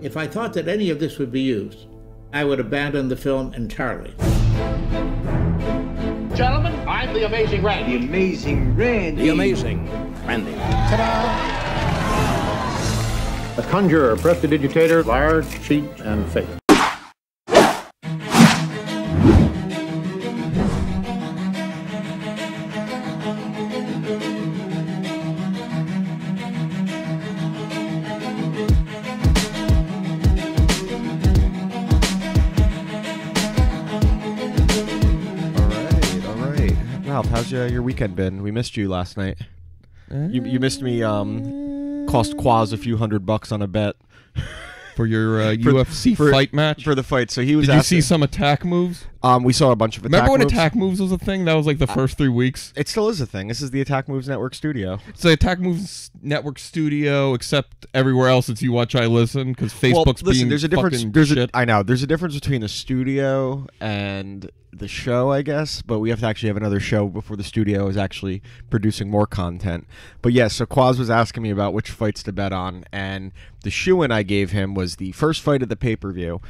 If I thought that any of this would be used, I would abandon the film entirely. Gentlemen, I'm the Amazing Randy. The Amazing Randy. The Amazing Randy. Ta-da! A conjurer, prestidigitator, liar, cheat, and fake. How's your weekend been? We missed you last night. You missed me. Cost Quaz a few $100 on a bet for your UFC fight match. For the fight, so he was. Did you see some attack moves? We saw a bunch of attack moves. Remember when attack moves was a thing? That was like the first 3 weeks. It still is a thing. This is the Attack Moves Network studio. It's the Attack Moves Network studio, except everywhere else it's You Watch I Listen, because Facebook's being there's a difference. Shit. I know there's a difference between the studio and the show, I guess, but we have to actually have another show before the studio is actually producing more content. But yes, so Quaz was asking me about which fights to bet on, and the shoo-in I gave him was the first fight of the pay-per-view.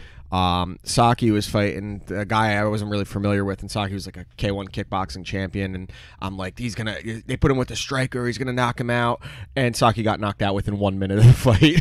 Saki was fighting a guy I wasn't really familiar with, and Saki was like a K1 kickboxing champion, and I'm like, they put him with a striker, he's gonna knock him out, and Saki got knocked out within 1 minute of the fight.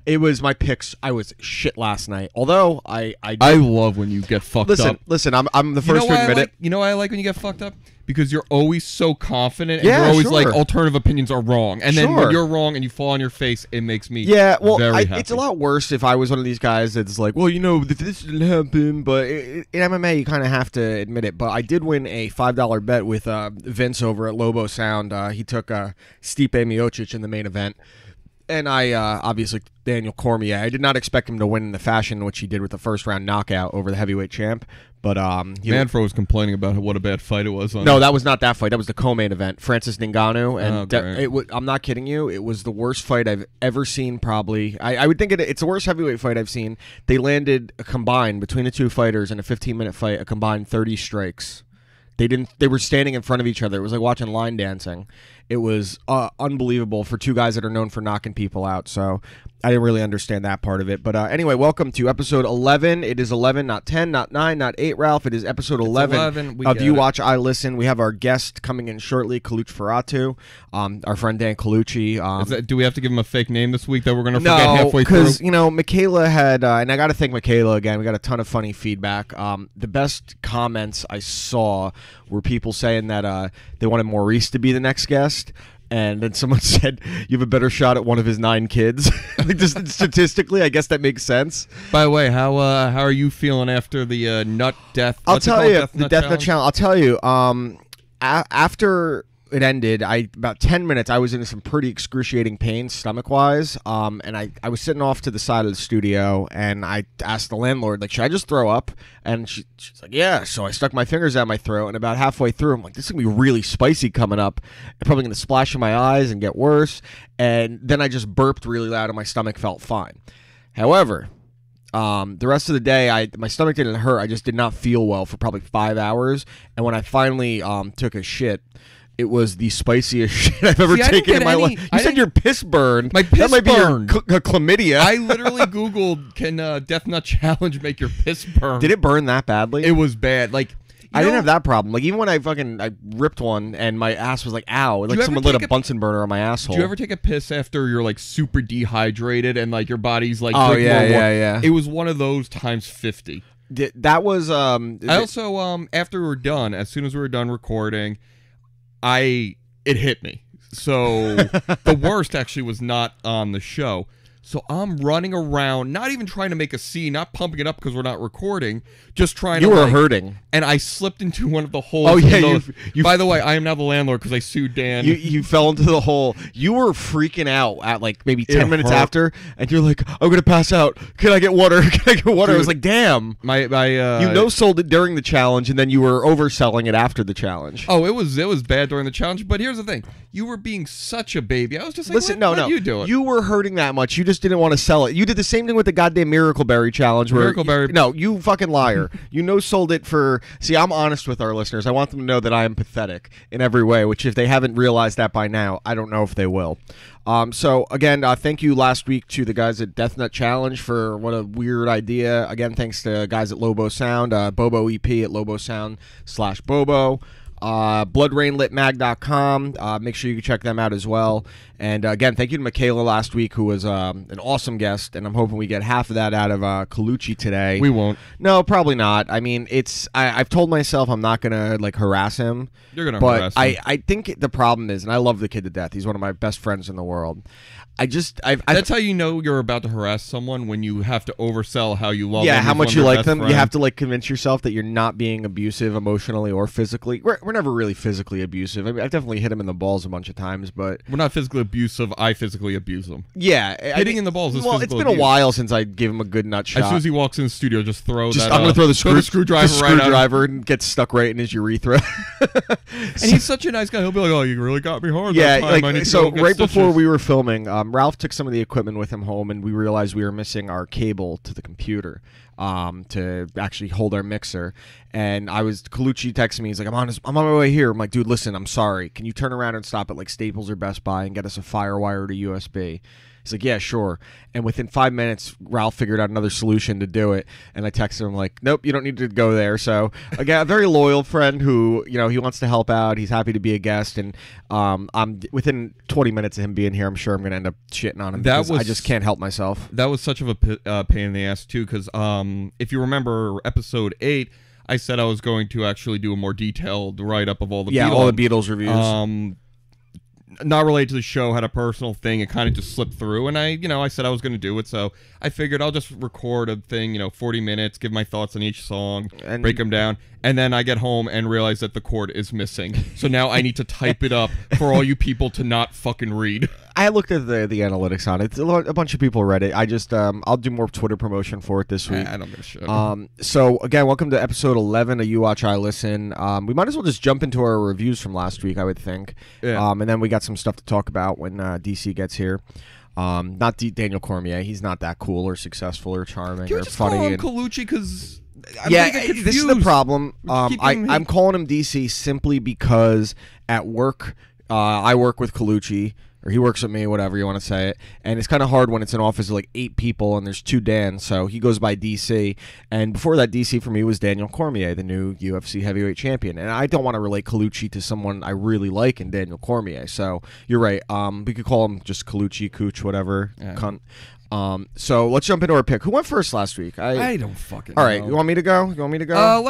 It was my picks. I was shit last night, although I love when you get fucked up. Listen, I'm the first to admit it. You know why I like when you get fucked up? Because you're always so confident, and you're always like, alternative opinions are wrong. And then when you're wrong and you fall on your face, it makes me very happy. It's a lot worse if I was one of these guys that's like, well, you know, this didn't happen, but in MMA, you kind of have to admit it. But I did win a $5 bet with Vince over at Lobo Sound. He took Stipe Miocic in the main event. And I obviously Daniel Cormier. I did not expect him to win in the fashion in which he did with the first round knockout over the heavyweight champ. But Manfro was complaining about what a bad fight it was. No, that was not that fight. That was the co-main event. Francis Ngannou, and I'm not kidding you. It was the worst fight I've ever seen. Probably, I would think it's the worst heavyweight fight I've seen. They landed a combined between the two fighters in a 15-minute fight, a combined 30 strikes. They were standing in front of each other. It was like watching line dancing. It was unbelievable for two guys that are known for knocking people out. So I didn't really understand that part of it. But anyway, welcome to episode 11. It is 11, not 10, not 9, not 8, Ralph. It is episode 11 of You Watch, I Listen. We have our guest coming in shortly, Colucci Ferratu, our friend Dan Colucci. Do we have to give him a fake name this week that we're going to forget halfway through? No, because, Michaela had, and I got to thank Michaela again. We got a ton of funny feedback. The best comments I saw were people saying that they wanted Maurice to be the next guest. And then someone said, you have a better shot at one of his 9 kids. Just statistically, I guess that makes sense. By the way, how are you feeling after the nut death? I'll tell you, the Death Nut Challenge. I'll tell you, after it ended, about 10 minutes, I was in some pretty excruciating pain, stomach-wise, and I was sitting off to the side of the studio, and I asked the landlord, like, should I just throw up? And she's like, yeah. So I stuck my fingers down my throat, and about halfway through, I'm like, this is going to be really spicy coming up. It's probably going to splash in my eyes and get worse. And then I just burped really loud, and my stomach felt fine. However, the rest of the day, my stomach didn't hurt. I just did not feel well for probably 5 hours. And when I finally took a shit, it was the spiciest shit I've ever taken in my life. You said your piss burned. My piss burned. That might be your chlamydia. I literally Googled, can Death Nut Challenge make your piss burn? Did it burn that badly? It was bad. Like, I didn't have that problem. Like, even when I ripped one and my ass was like, ow. Like someone lit a Bunsen burner on my asshole. Do you ever take a piss after you're like super dehydrated and like your body's like... Oh, yeah. It was one of those times 50. That was... I also, after we were done, as soon as we were done recording... it hit me. So the worst actually was not on the show. So I'm running around, not even trying to make a scene, not pumping it up because we're not recording, just trying to... You were hurting. And I slipped into one of the holes. Oh, yeah. By the way, I am now the landlord because I sued Dan. You fell into the hole. You were freaking out at like maybe 10 minutes after, and you're like, I'm going to pass out. Can I get water? Can I get water? Dude, I was like, damn. You no-sold it during the challenge, and then you were overselling it after the challenge. Oh, it was bad during the challenge, but here's the thing. You were being such a baby. I was just like, listen, what are you doing? You were hurting that much. You just didn't want to sell it. You did the same thing with the goddamn Miracle Berry challenge. Miracle Berry. No, you fucking liar. You sold it for. See, I'm honest with our listeners. I want them to know that I am pathetic in every way. Which, if they haven't realized that by now, I don't know if they will. So again, thank you last week to the guys at Death Nut Challenge for what a weird idea. Again, thanks to guys at Lobo Sound, Bobo EP at lobosound/Bobo. bloodrainlitmag.com. Make sure you check them out as well. And again, thank you to Michaela last week, who was an awesome guest, and I'm hoping we get half of that out of Colucci today. We won't. No, probably not. I mean, I've told myself I'm not gonna harass him. You're gonna harass him. I think the problem is, and I love the kid to death. He's one of my best friends in the world. That's how you know you're about to harass someone, when you have to oversell how you love them. Yeah, how much you like them. Friend. You have to convince yourself that you're not being abusive emotionally or physically. We're never really physically abusive. I mean, I've definitely hit him in the balls a bunch of times, but we're not physically abusive. I physically abuse them. Yeah, hitting in the balls is physical it's been abuse. A while since I gave him a good nut shot. As soon as he walks in the studio, I'm gonna throw the screwdriver and get stuck right in his urethra. And he's such a nice guy. He'll be like, "Oh, you really got me hard." Yeah, that time. so right before we were filming, Ralph took some of the equipment with him home, and we realized we were missing our cable to the computer to actually hold our mixer. And Colucci texted me. He's like, I'm on my way here. I'm like, dude, listen, I'm sorry. Can you turn around and stop at Staples or Best Buy and get us a FireWire to USB? He's like, yeah, sure. And within 5 minutes, Ralph figured out another solution to do it. And I texted him like, nope, you don't need to go there. So again, a very loyal friend who, he wants to help out. He's happy to be a guest. And I'm within 20 minutes of him being here, I'm sure I'm going to end up shitting on him because I just can't help myself. That was such of a pain in the ass too, because if you remember episode 8, I said I was going to actually do a more detailed write-up of all the all the Beatles reviews. Not related to the show, had a personal thing. It kind of just slipped through, and I said I was going to do it, so I figured I'll just record a thing, 40 minutes, give my thoughts on each song, and break them down, and then I get home and realize that the chord is missing. So now I need to type it up for all you people to not fucking read. I looked at the analytics on it. A bunch of people read it. I just I'll do more Twitter promotion for it this week. I don't give a shit. So again, welcome to episode 11 of You Watch I Listen. We might as well just jump into our reviews from last week, I would think. Yeah. And then we got some stuff to talk about when DC gets here. Not Daniel Cormier. He's not that cool or successful or charming Can or you just funny. call him Colucci, because this is the problem. I'm calling him DC simply because at work, I work with Colucci, or he works with me, whatever you want to say it, and it's kind of hard when it's an office of 8 people and there's 2 Dans, so he goes by DC, and before that, DC for me was Daniel Cormier, the new UFC heavyweight champion, and I don't want to relate Colucci to someone I really like in Daniel Cormier, so you're right. We could call him just Colucci, Cooch, whatever, cunt. So let's jump into our pick. Who went first last week? I don't fucking know. All right, you want me to go? Let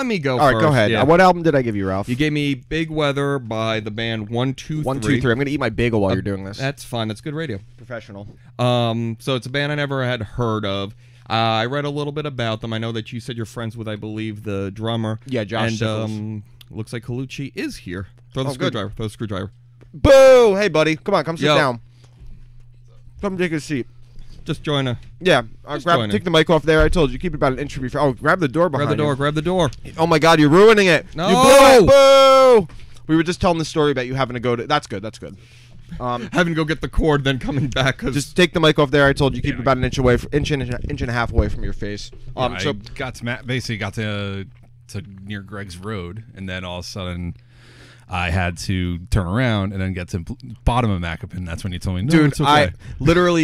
me go. All right, first. go ahead. Yeah. What album did I give you, Ralph? You gave me Big Weather by the band 123. 123. I'm going to eat my bagel while you're doing this. That's fine. That's good radio. Professional. So it's a band I never had heard of. I read a little bit about them. I know that you said you're friends with, I believe, the drummer. Yeah, Josh. And looks like Colucci is here. Throw the screwdriver. Throw the screwdriver. Boo! Hey, buddy. Come on. Come sit down. Come take a seat. Just join a... Yeah, take the mic off there. I told you, keep it about an inch from your face. Oh, grab the door behind you. Grab the door. Oh my God, you're ruining it. No! You blew it. Boo! We were just telling the story about you having to go to... That's good. Having to go get the cord, then coming back. Just take the mic off there. I told you, keep it about an inch away, inch and a half away from your face. I got to near Greg's Road, and then all of a sudden... I had to turn around and then get to bottom of Macapin. That's when you told me, no, dude, it's okay.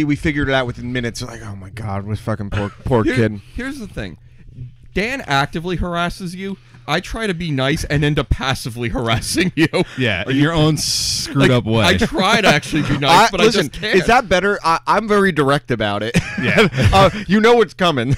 We figured it out within minutes. Like, oh my God, what fucking poor kid. Here's the thing. Dan actively harasses you. I try to be nice and end up passively harassing you. Yeah, in your own screwed up way. I try to actually be nice, but listen, I just can't. Is that better? I'm very direct about it. Yeah. You know what's coming.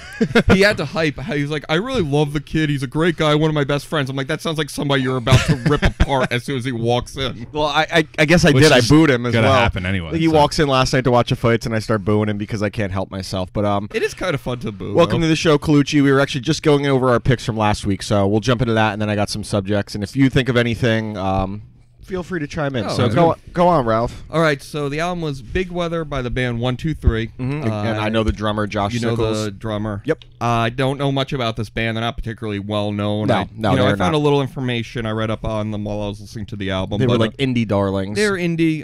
He had to hype. He's like, I really love the kid. He's a great guy, one of my best friends. I'm like, that sounds like somebody you're about to rip apart as soon as he walks in. Well, I guess I did. I booed him as well. Gonna happen anyway. He walks in last night to watch the fights, and I start booing him because I can't help myself. But it is kind of fun to boo. Welcome to the show, Colucci. We were actually just going over our picks from last week, so we'll jump into that, and then I got some subjects. And if you think of anything, feel free to chime in. So go on, Ralph. All right. So the album was Big Weather by the band 123. Mm-hmm. And I know the drummer, Josh Sickles. You know the drummer. Yep. I don't know much about this band. They're not particularly well known. I found a little information. I read up on them while I was listening to the album. They were like indie darlings. They're indie.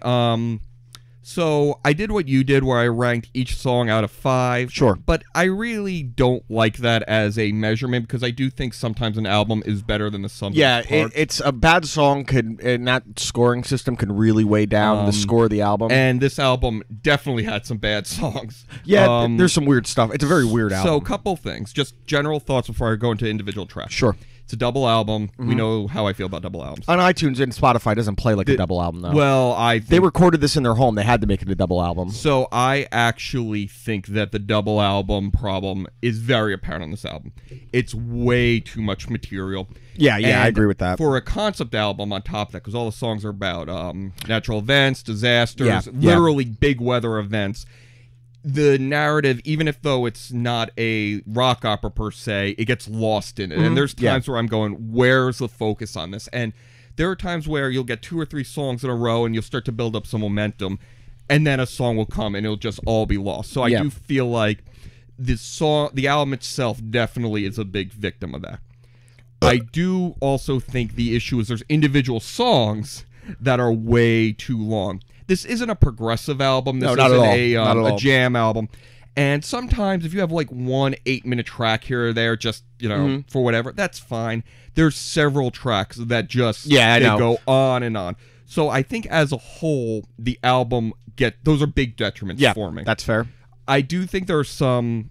So I did what you did, where I ranked each song out of 5. Sure. But I really don't like that as a measurement, because I do think sometimes an album is better than the sum of its parts. It's a bad song in that scoring system can really weigh down the score of the album. And this album definitely had some bad songs. Yeah, there's some weird stuff. It's a very weird album. So a couple things, just general thoughts before I go into individual tracks. Sure. It's a double album. We know how I feel about double albums. On iTunes and Spotify, it doesn't play like a double album, though. Well, they recorded this in their home. They had to make it a double album. So I actually think that the double album problem is very apparent on this album. It's way too much material. Yeah, I agree with that. For a concept album on top of that, because all the songs are about natural events, disasters, literally big weather events. The narrative, even if though it's not a rock opera per se, it gets lost in it. And there's times where I'm going, where's the focus on this? And there are times where you'll get 2 or 3 songs in a row and you'll start to build up some momentum, and then a song will come and it'll just all be lost. So I do feel like the album itself definitely is a big victim of that. I do also think the issue is there's individual songs that are way too long. This isn't a progressive album. This isn't a jam album. And sometimes if you have like 1 8-minute track here or there, just, for whatever, that's fine. There's several tracks that just go on and on. So I think as a whole, the album those are big detriments for me. That's fair. I do think there are 2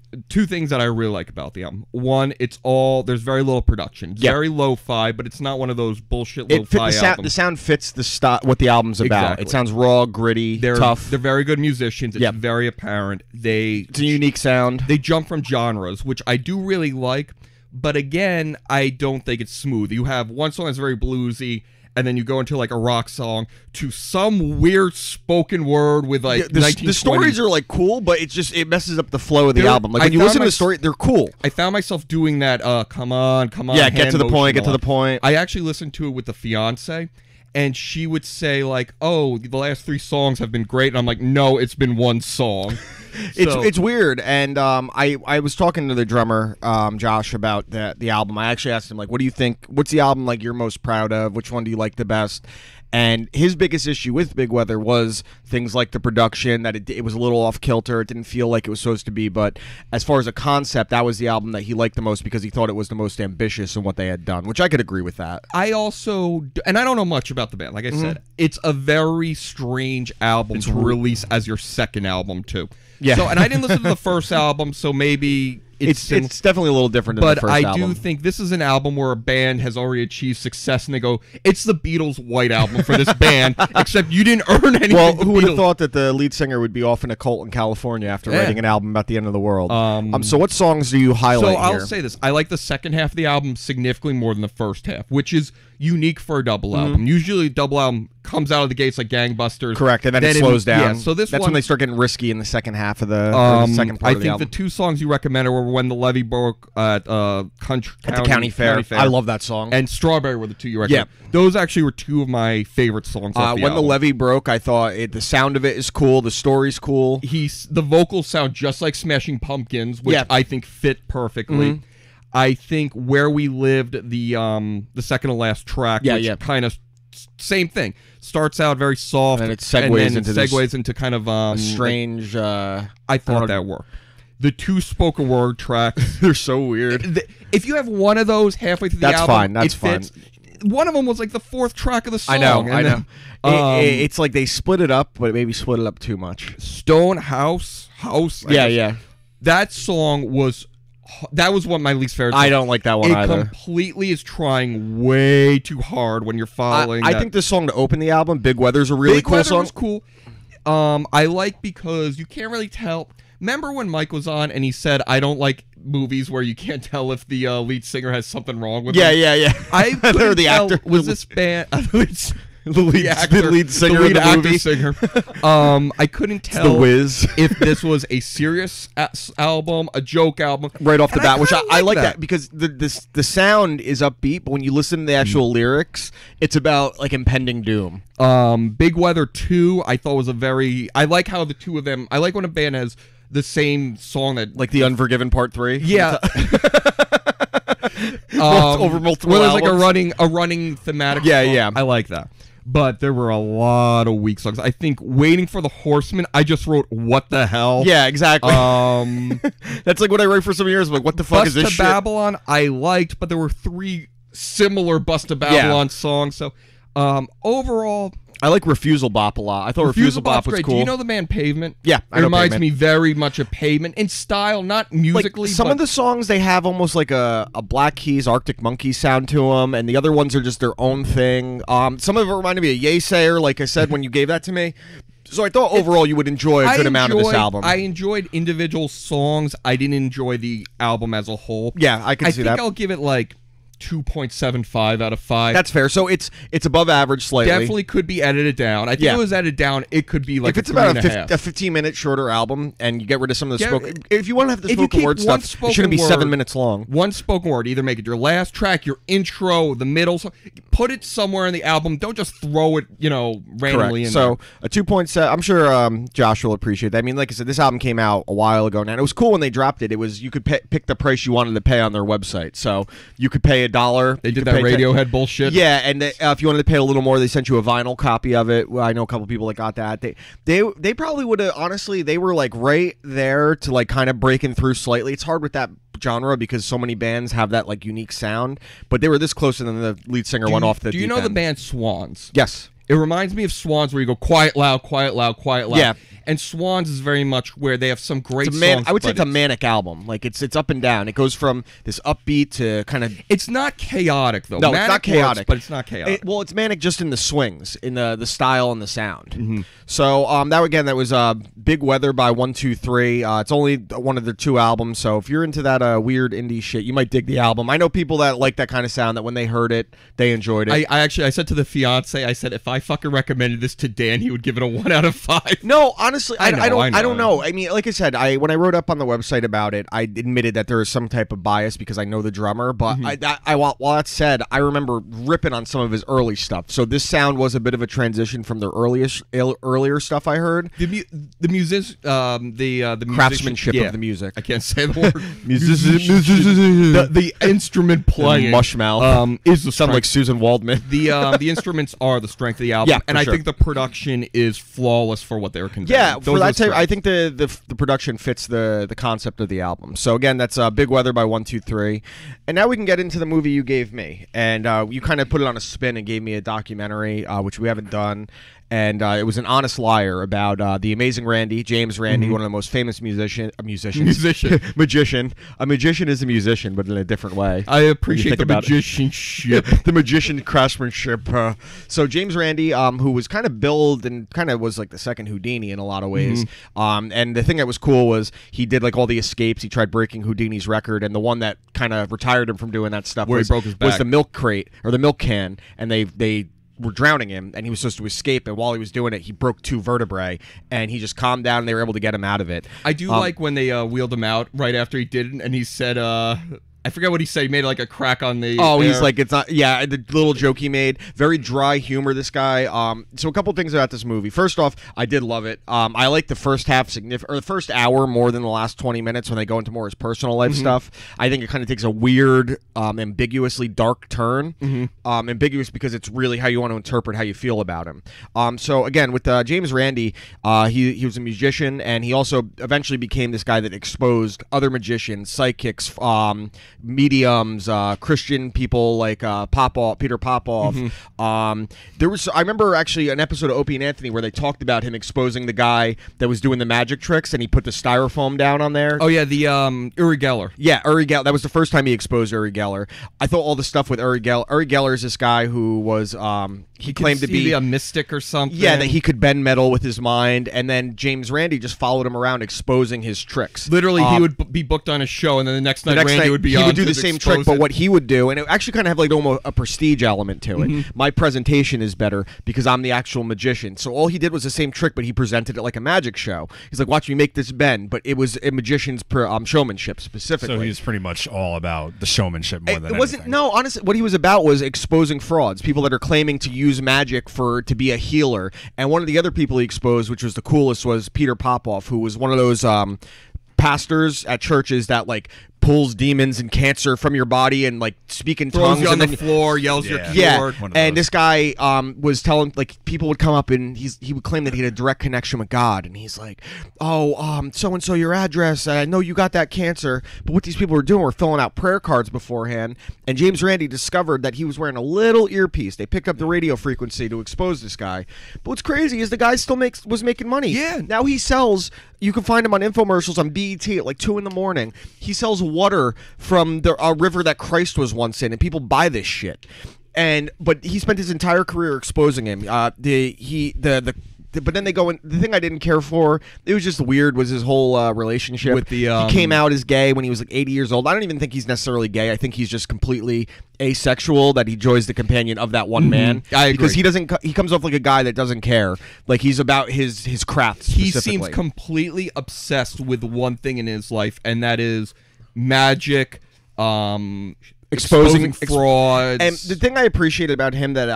things that I really like about the album. One, there's very little production. It's very lo-fi, but it's not one of those bullshit lo-fi albums. The sound fits what the album's about. Exactly. It sounds raw, gritty, tough. They're very good musicians. It's very apparent. It's a unique sound. They jump from genres, which I do really like, but again, I don't think it's smooth. You have one song that's very bluesy, and then you go into like a rock song to some weird spoken word with like the stories are like cool, but it messes up the flow of the album. Like when you listen to the story, they're cool. I found myself doing that. Come on. Yeah, get to the point. I actually listened to it with the fiance, and she would say like, "Oh, the last 3 songs have been great," and I'm like, "No, it's been one song." It's weird, and I was talking to the drummer Josh about the album. I actually asked him like, what do you think? What's the album like you're most proud of? Which one do you like the best? And his biggest issue with Big Weather was things like the production, that it was a little off kilter. It didn't feel like it was supposed to be. But as far as a concept, that was the album that he liked the most because he thought it was the most ambitious in what they had done, which I could agree with that. I also, and I don't know much about the band. Like I said, it's a very strange album to release as your second album too. Yeah. So, and I didn't listen to the first album, so maybe it's definitely a little different than the first album. But I do think this is an album where a band has already achieved success, and they go, it's the Beatles' White Album for this band, except you didn't earn anything. Well, who would have thought that the lead singer would be off in a cult in California after writing an album about the end of the world? So what songs do you highlight So I'll here? say this. I like the second half of the album significantly more than the first half, which is unique for a double album. Usually a double album comes out of the gates like gangbusters. Correct, and then it slows down. Yeah, so that's when they start getting risky in the second half of the second part of the album. I think the 2 songs you recommended were When the Levee Broke at the County Fair. I love that song. And Strawberry were the 2 you recommended. Yeah. Those actually were 2 of my favorite songs off the When album. the Levee Broke, I thought the sound of it is cool, the story's cool. The vocals sound just like Smashing Pumpkins, which I think fit perfectly. I think Where We Lived, the second to last track, which kind of same thing. Starts out very soft, and it segues into kind of strange. I thought that worked. The 2 spoken word tracks, they're so weird. If you have one of those halfway through the album, that's fine. One of them was like the 4th track of the song. I know. It's like they split it up, but maybe split it up too much. Stone House. Yeah. That song was. That was one of my least favorite songs. I don't like that one either. It completely is trying way too hard when you're following I think this song to open the album, Big Weather's a really cool song. Was cool. I like because you can't really tell. Remember when Mike was on and he said, I don't like movies where you can't tell if the lead singer has something wrong with him? Yeah. I couldn't the tell, actor. Was this band... The lead singer of the movie. Singer. I couldn't tell The Wiz. if this was a serious album, a joke album. Right off the bat, which I like that because the sound is upbeat, but when you listen to the actual lyrics, it's about like impending doom. Big Weather 2, I thought was I like how the 2 of them, I like when a band has the same song that... Like The Unforgiven Part 3? Yeah. Over multiple where there's albums. like a running thematic song. Yeah. I like that. but there were a lot of weak songs. I think Waiting for the Horseman, I just wrote, what the hell? Yeah, exactly. That's like what I wrote for some years. I'm like, what the fuck is this shit? Babylon, I liked, but there were 3 similar Bust to Babylon songs. So overall, I like Refusal Bop a lot. I thought Refusal Bop was great. cool. Do you know the band Pavement? Yeah, it reminds me very much of Pavement in style, not musically. Like some of the songs, they have almost like a Black Keys, Arctic Monkeys sound to them, and the other ones are just their own thing. Some of it reminded me of Yesayer, like I said when you gave that to me. So I thought overall you would enjoy a good amount of this album. I enjoyed individual songs. I didn't enjoy the album as a whole. Yeah, I can see that. I think I'll give it like 2.75 out of 5. That's fair. So it's above average slightly. Definitely could be edited down. I think if it was edited down, it could be like if it's about a 15-minute shorter album, and you get rid of some of the spoken. If you want to have the spoken word stuff, it shouldn't be 7 minutes long. One spoken word. Either make it your last track, your intro, the middle. Put it somewhere in the album. Don't just throw it, randomly in so there. A 2.7. I'm sure Josh will appreciate that. I mean, like I said, this album came out a while ago now, and it was cool when they dropped it. It was you could pick the price you wanted to pay on their website. So you could pay $1. They did that Radiohead bullshit. Yeah, and if you wanted to pay a little more, they sent you a vinyl copy of it. Well, I know a couple people that got that. They probably would have, honestly, they were like right there to like kind of breaking through slightly. It's hard with that genre because so many bands have that like unique sound, but they were this close, and then the lead singer went off the Do you know the band Swans? Yes. It reminds me of Swans, where you go quiet, loud, quiet, loud, quiet, loud. Yeah. And Swans is very much where they have some great songs. I would say it's a manic album. Like it's up and down. It goes from this upbeat to kind of. It's not chaotic though. No, manic it's not chaotic, works, but it's not chaotic. It's manic just in the swings, in the style and the sound. Mm-hmm. So that was Big Weather by 123. It's only one of their 2 albums. So if you're into that weird indie shit, you might dig the album. I know people that like that kind of sound. That when they heard it, they enjoyed it. I said to the fiance, I said if I fucking recommended this to Dan, he would give it a 1 out of 5. No, honestly, I don't know. I mean, like I said, when I wrote up on the website about it, I admitted that there is some type of bias because I know the drummer. But while that said, I remember ripping on some of his early stuff. So this sound was a bit of a transition from their earlier stuff I heard. The craftsmanship of the music. I can't say the word. the instrument playing mushmouth is the sound like Susan Waldman. The instruments are the strength of the album, and I think the production is flawless for what they were conveying. Yeah, for that type, I think the production fits the concept of the album. So again, that's Big Weather by 123, and now we can get into the movie you gave me, and you kind of put it on a spin and gave me a documentary, which we haven't done. And it was An Honest Liar about the amazing Randy, James Randy, one of the most famous magician. A magician is a musician, but in a different way. I appreciate the magicianship. The magician craftsmanship. So James Randy, who was kind of billed and kind of was like the second Houdini in a lot of ways. And the thing that was cool was he did like all the escapes. He tried breaking Houdini's record, and the one that kind of retired him from doing that stuff he broke his back. Was the milk crate or the milk can, and they were drowning him, and he was supposed to escape, and while he was doing it, he broke 2 vertebrae, and he just calmed down, and they were able to get him out of it. I do like when they wheeled him out right after he did it, and he said, I forget what he said. He made like a crack on the air. He's like, it's not, the little joke he made. Very dry humor, this guy. So a couple things about this movie. First off, I did love it. I like the first half, or the first hour more than the last 20 minutes when they go into more his personal life stuff. I think it kind of takes a weird, ambiguously dark turn. Ambiguous because it's really how you want to interpret how you feel about him. So again, with James Randy, he was a musician, and he also eventually became this guy that exposed other magicians, psychics, mediums, Christian people like Peter Popoff. I remember actually an episode of Opie and Anthony where they talked about him exposing the guy that was doing the magic tricks, and he put the styrofoam down on there. Oh yeah, the Uri Geller. Yeah, Uri Geller. That was the first time he exposed Uri Geller. I thought all the stuff with Uri Geller. Uri Geller is this guy who was he claimed to be a mystic or something. Yeah, that he could bend metal with his mind, and then James Randy just followed him around exposing his tricks. Literally, he would be booked on a show, and then the next night Randy would be on. He would do the same trick, but what he would do, and it actually kind of have like almost a prestige element to it. My presentation is better because I'm the actual magician. So all he did was the same trick, but he presented it like a magic show. He's like, watch me make this bend, but it was a magician's showmanship specifically. So he's pretty much all about the showmanship more than anything. No, honestly, what he was about was exposing frauds, people that are claiming to use magic to be a healer. And one of the other people he exposed, which was the coolest, was Peter Popoff, who was one of those pastors at churches that like pulls demons and cancer from your body and like speak in Throws tongues you on and the floor, yells you're cured. And this guy was telling, like, people would come up and he would claim that he had a direct connection with God, and he's like, oh, so and so your address, I know you got that cancer. But what these people were doing were filling out prayer cards beforehand, and James Randi discovered that he was wearing a little earpiece. They picked up the radio frequency to expose this guy. But what's crazy is the guy still was making money. Yeah. Now he sells, you can find him on infomercials on BET at like 2 in the morning. He sells water from a river that Christ was once in, and people buy this shit. But he spent his entire career exposing him. But then they go in. The thing I didn't care for, it was just weird, was his whole relationship. With the he came out as gay when he was like 80 years old. I don't even think he's necessarily gay. I think he's just completely asexual, that he enjoys the companion of that one man. I agree. Because he comes off like a guy that doesn't care. Like, he's about his craft He specifically. seems completely obsessed with one thing in his life, and that is magic, exposing frauds. And the thing I appreciated about him that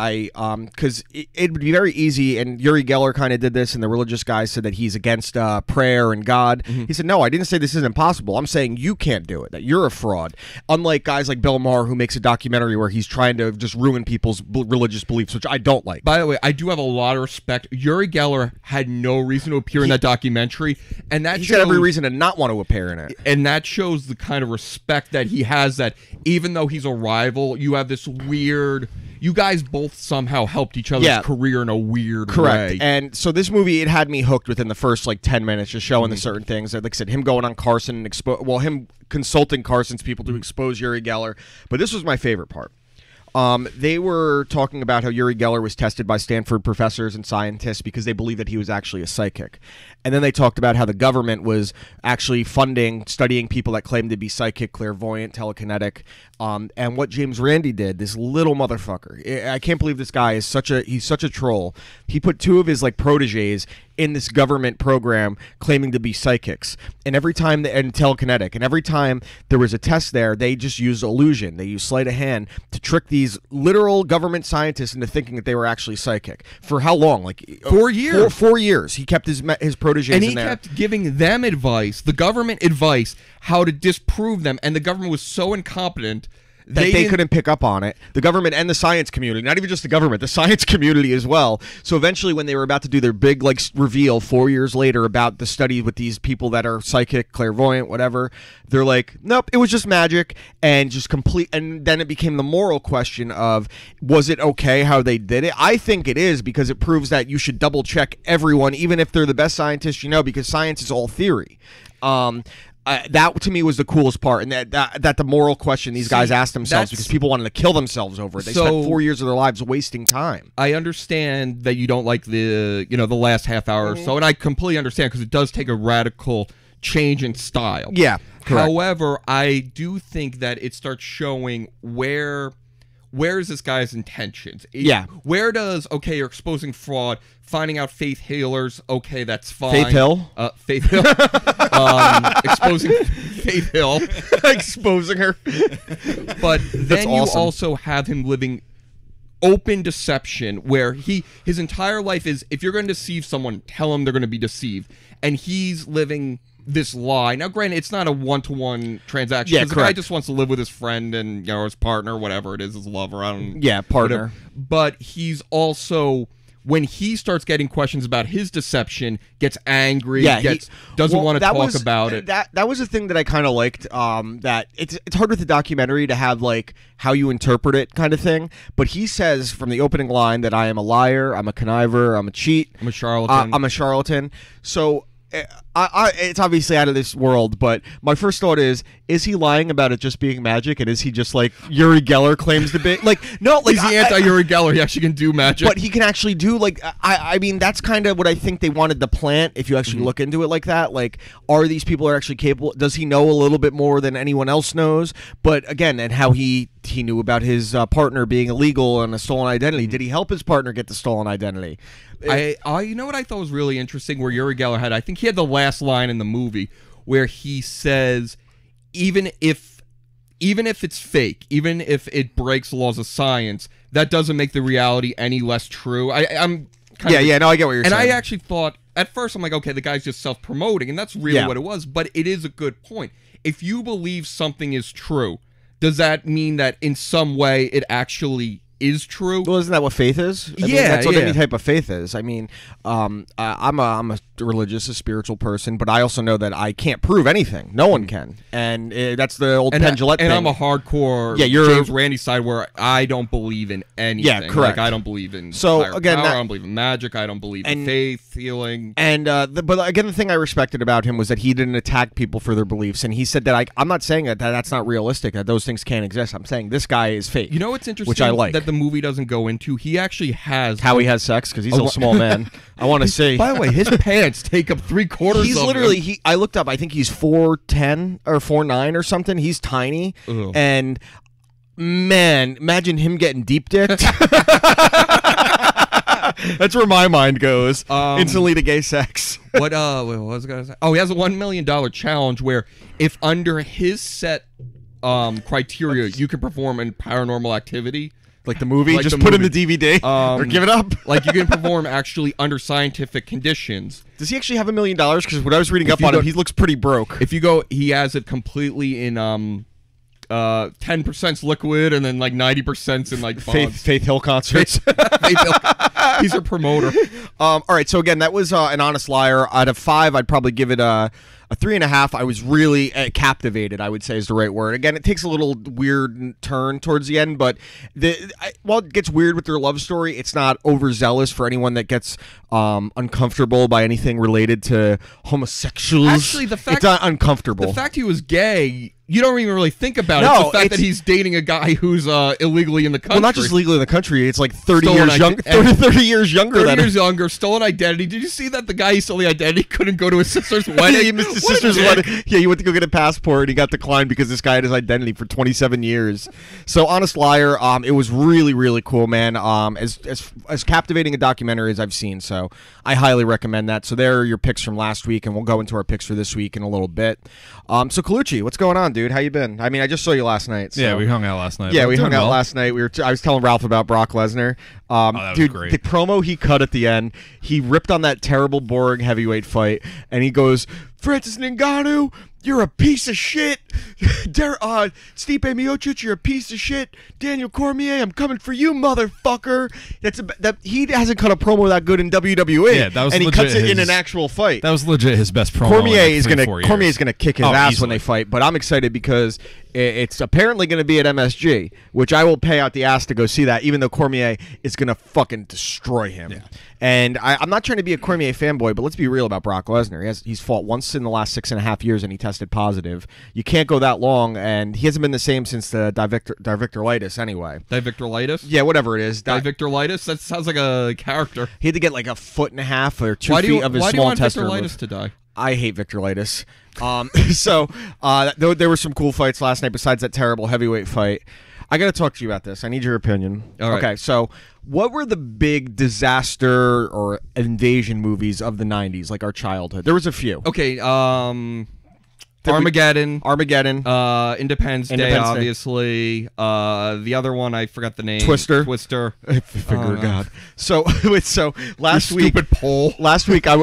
because it would be very easy, and Uri Geller kind of did this, and the religious guy said that he's against prayer and God. He said, no, I didn't say this isn't possible. I'm saying you can't do it, that you're a fraud. Unlike guys like Bill Maher, who makes a documentary where he's trying to just ruin people's religious beliefs, which I don't like. By the way, I do have a lot of respect. Uri Geller had no reason to appear in that documentary, and that He shows had every reason to not want to appear in it. And that shows the kind of respect that he has, that even though he's a rival, you have this weird... You guys both somehow helped each other's career in a weird way. And so this movie, it had me hooked within the first like 10 minutes, just showing the certain things. Like I said, him going on Carson and him consulting Carson's people to expose Uri Geller. But this was my favorite part. They were talking about how Uri Geller was tested by Stanford professors and scientists because they believed that he was actually a psychic. And then they talked about how the government was actually studying people that claimed to be psychic, clairvoyant, telekinetic. And what James Randi did, this little motherfucker, I can't believe this guy is he's such a troll. He put 2 of his like proteges in this government program claiming to be psychics, and telekinetic, and every time there was a test there, they just used illusion. They used sleight of hand to trick these literal government scientists into thinking that they were actually psychic. For how long? Like 4 years. 4 years. He kept his proteges and in he there. kept giving them advice, the government advice, how to disprove them, and the government was so incompetent that they couldn't pick up on it. The government and the science community, not even just the government, the science community as well. So eventually when they were about to do their big like reveal 4 years later about the study with these people that are psychic, clairvoyant, whatever, they're like, nope, it was just magic, and just complete. And then it became the moral question of, was it okay how they did it? I think it is, because it proves that you should double check everyone, even if they're the best scientists you know, because science is all theory. That to me was the coolest part, and that the moral question these guys asked themselves, because people wanted to kill themselves over it. They spent 4 years of their lives wasting time. I understand that you don't like the last half hour or so, and I completely understand, because it does take a radical change in style. Yeah, correct. However, I do think that it starts showing where is this guy's intentions? Where does, okay, you're exposing fraud, finding out faith healers, okay, that's fine. Faith Hill? Faith Hill. Exposing Faith Hill. Exposing her. But then you also have him living open deception, where his entire life is, if you're going to deceive someone, tell them they're going to be deceived. And he's living this lie. Now, granted, it's not a one-to-one transaction. Yeah, the guy just wants to live with his friend and his partner, whatever it is, his lover. I don't. Yeah, partner. Whatever. But he's also, when he starts getting questions about his deception, gets angry. Doesn't want to talk about it. That was the thing that I kind of liked. That it's hard with the documentary to have like how you interpret it kind of thing. But he says from the opening line that I am a liar, I'm a conniver, I'm a cheat, I'm a charlatan. I'm a charlatan. So. It's obviously out of this world, but my first thought is he lying about it just being magic, and is he just like Uri Geller claims to be? Like, no, like, he's the anti-Uri Geller. He actually can do magic, but he can actually do like I mean, that's kind of what I think they wanted to plant. If you actually look into it like that, like, are these people are actually capable? Does he know a little bit more than anyone else knows? But again, and how he knew about his partner being illegal and a stolen identity. Did he help his partner get the stolen identity? You know what I thought was really interesting, where Uri Geller had, I think he had the last line in the movie where he says, even if it's fake, even if it breaks the laws of science, that doesn't make the reality any less true. I get what you're saying. And I actually thought at first I'm like, okay, the guy's just self-promoting, and that's really what it was. But it is a good point. If you believe something is true, does that mean that in some way it actually is true? Well, isn't that what faith is? I mean, that's what any type of faith is. I mean, I'm a religious, a spiritual person, but I also know that I can't prove anything. No one can, and that's the old Penn Jillette thing. And I'm a hardcore James Randi side where I don't believe in anything. Yeah, correct. Like, I don't believe in higher power, I don't believe in magic. I don't believe in faith, healing. And but again, the thing I respected about him was that he didn't attack people for their beliefs, and he said that I'm not saying that that's not realistic, that those things can't exist. I'm saying this guy is fake. You know what's interesting? Which I like. That the movie doesn't go into. He actually has how he has sex because he's a small man. I want to say. By the way, his pants take up 3/4. He's literally. I looked up. I think he's 4'10" or 4'9" or something. He's tiny, and man, imagine him getting deep dicked. That's where my mind goes. Instantly to gay sex. What was I gonna say? Oh, he has a $1 million challenge where if under his set criteria you can perform in Paranormal Activity. Like the movie, like just put in the DVD or give it up. Like you can perform actually under scientific conditions. Does he actually have $1 million? Because when I was reading up on him, he looks pretty broke. If you go, he has it completely in 10% liquid and then like 90% in like Faith Hill concerts. He's a promoter. All right, so again, that was an honest liar. Out of 5, I'd probably give it a 3.5. I was really captivated, I would say is the right word. Again, it takes a little weird turn towards the end, but while it gets weird with their love story, it's not overzealous for anyone that gets uncomfortable by anything related to homosexuals. Actually, it's not uncomfortable. The fact he was gay, you don't even really think about it. It's the fact that he's dating a guy who's illegally in the country. Well, not just legally in the country. It's like 30 years younger. 30 years younger. 30 years younger. Stolen identity. Did you see that the guy he stole the identity couldn't go to his sister's wedding? Yeah, he missed his sister's wedding. Yeah, he went to go get a passport and he got declined because this guy had his identity for 27 years. So, honest liar. It was really, really cool, man. As captivating a documentary as I've seen. So, I highly recommend that. So, there are your picks from last week, and we'll go into our picks for this week in a little bit. So, Colucci, what's going on, dude? How you been? I mean, I just saw you last night. So. Yeah, we hung out last night. Yeah, we hung out last night. I was telling Ralph about Brock Lesnar. That Dude, was great. The promo he cut at the end, he ripped on that terrible, boring heavyweight fight, and he goes, Francis Ngannou, you're a piece of shit. Stipe Miocic, you're a piece of shit. Daniel Cormier, I'm coming for you, motherfucker. He hasn't cut a promo that good in WWE. Yeah, that was and he legit cuts it in an actual fight. That was legit his best promo. Cormier's gonna kick his ass easily. when they fight, but I'm excited because it's apparently going to be at MSG, which I will pay out the ass to go see that, even though Cormier is going to fucking destroy him. Yeah. And I'm not trying to be a Cormier fanboy, but let's be real about Brock Lesnar. He's fought once in the last 6.5 years, and he tested positive. You can't go that long, and he hasn't been the same since the diverticulitis anyway. Diverticulitis? Yeah, whatever it is. Diverticulitis? That sounds like a character. He had to get like 1.5 feet or 2 feet of his small intestine. Why do you want Victor Litis to die? I hate Victor Litis. There were some cool fights last night besides that terrible heavyweight fight. I got to talk to you about this. I need your opinion. All right. Okay, so what were the big disaster or invasion movies of the 90s, like our childhood? There was a few. Okay, Armageddon. Independence Day, obviously. The other one, I forgot the name. Twister. Finger of God. So last week. Stupid poll. Last week, I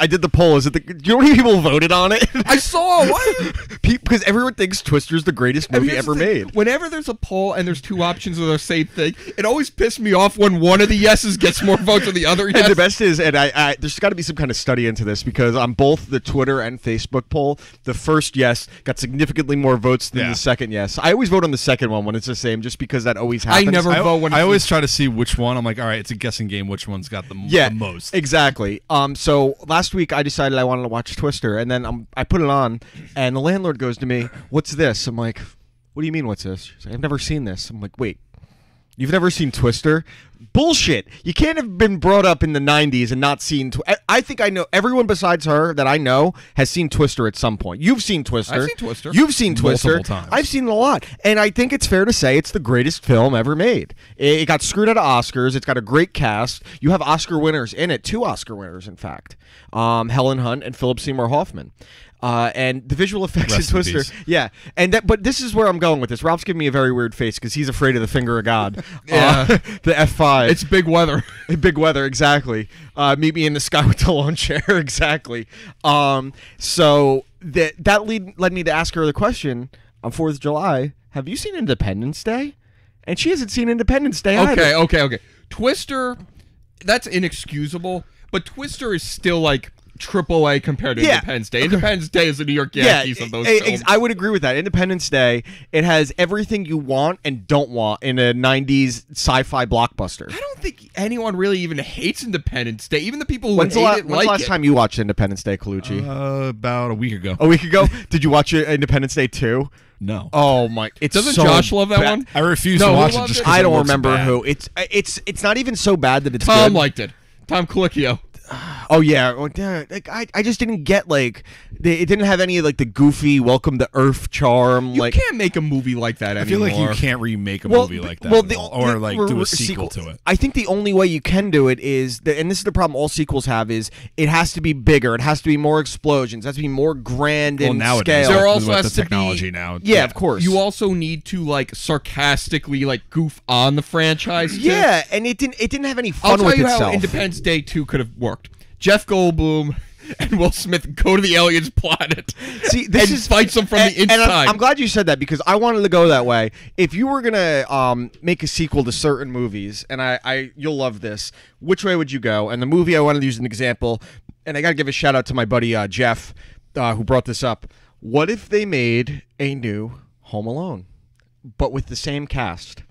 did the poll. Do you know how many people voted on it? I saw. Why? Because everyone thinks Twister's the greatest movie ever made. Whenever there's a poll and there's two options of the same thing, it always pisses me off when one of the yeses gets more votes than the other yes. And the best is, and there's got to be some kind of study into this, because on both the Twitter and Facebook poll, the first yes got significantly more votes than the second yes. I always vote on the second one when it's the same, just because that always happens. I never vote when I always try to see which one. I'm like, all right, it's a guessing game. Which one's got the most? Exactly. So last week I decided I wanted to watch Twister, and then I put it on, and the landlord goes to me, "What's this?" I'm like, "What do you mean, what's this?" She's like, "I've never seen this." I'm like, "Wait, you've never seen Twister?" Bullshit. You can't have been brought up in the 90s and not seen I think I know everyone besides her that I know has seen Twister at some point. You've seen Twister. I've seen Twister. You've seen Twister. Multiple times. I've seen it a lot. And I think it's fair to say it's the greatest film ever made. It got screwed out of Oscars. It's got a great cast. You have Oscar winners in it. 2 Oscar winners, in fact. Helen Hunt and Philip Seymour Hoffman. And the visual effects in Twister, but this is where I'm going with this. Ralph's giving me a very weird face because he's afraid of the finger of God. The F5 July. It's big weather. Big weather, exactly. Meet me in the sky with the lawn chair, exactly. So that led me to ask her the question on 4th of July. Have you seen Independence Day? And she hasn't seen Independence Day either. Okay. Twister, that's inexcusable, but Twister is still like AAA compared to Independence Day. Independence Day is the New York Yankees of those films. I would agree with that. Independence Day, it has everything you want and don't want in a 90s sci-fi blockbuster. I don't think anyone really even hates Independence Day. Even the people who When's hate the it when's the last time you watched Independence Day, Colucci? About a week ago. A week ago? Did you watch Independence Day 2? No. Oh my! Doesn't Josh love that one? I refuse No, to who watch it loved just it? 'cause I it don't looks remember bad. who. It's not even so bad that it's Tom good. liked it. Tom Colucci. Oh yeah, like I just didn't get it didn't have any like the goofy Welcome to Earth charm. You like can't make a movie like that I feel anymore. like you can't remake a movie like that or do a sequel to it. I think the only way you can do it is, and this is the problem all sequels have, is it has to be bigger. It has to be more explosions. It has to be more grand in nowadays, scale. There also with has the to be- technology now. Yeah, of course. You also need to like sarcastically like goof on the franchise. too. Yeah, and it didn't have any I'll fun tell with you itself. how Independence Day 2 could have worked. Jeff Goldblum and Will Smith go to the aliens' planet. See, this and is fights them from the inside. And I'm glad you said that because I wanted to go that way. If you were gonna make a sequel to certain movies, and you'll love this, which way would you go? And the movie I wanted to use an example, and I gotta give a shout out to my buddy Jeff, who brought this up. What if they made a new Home Alone, but with the same cast?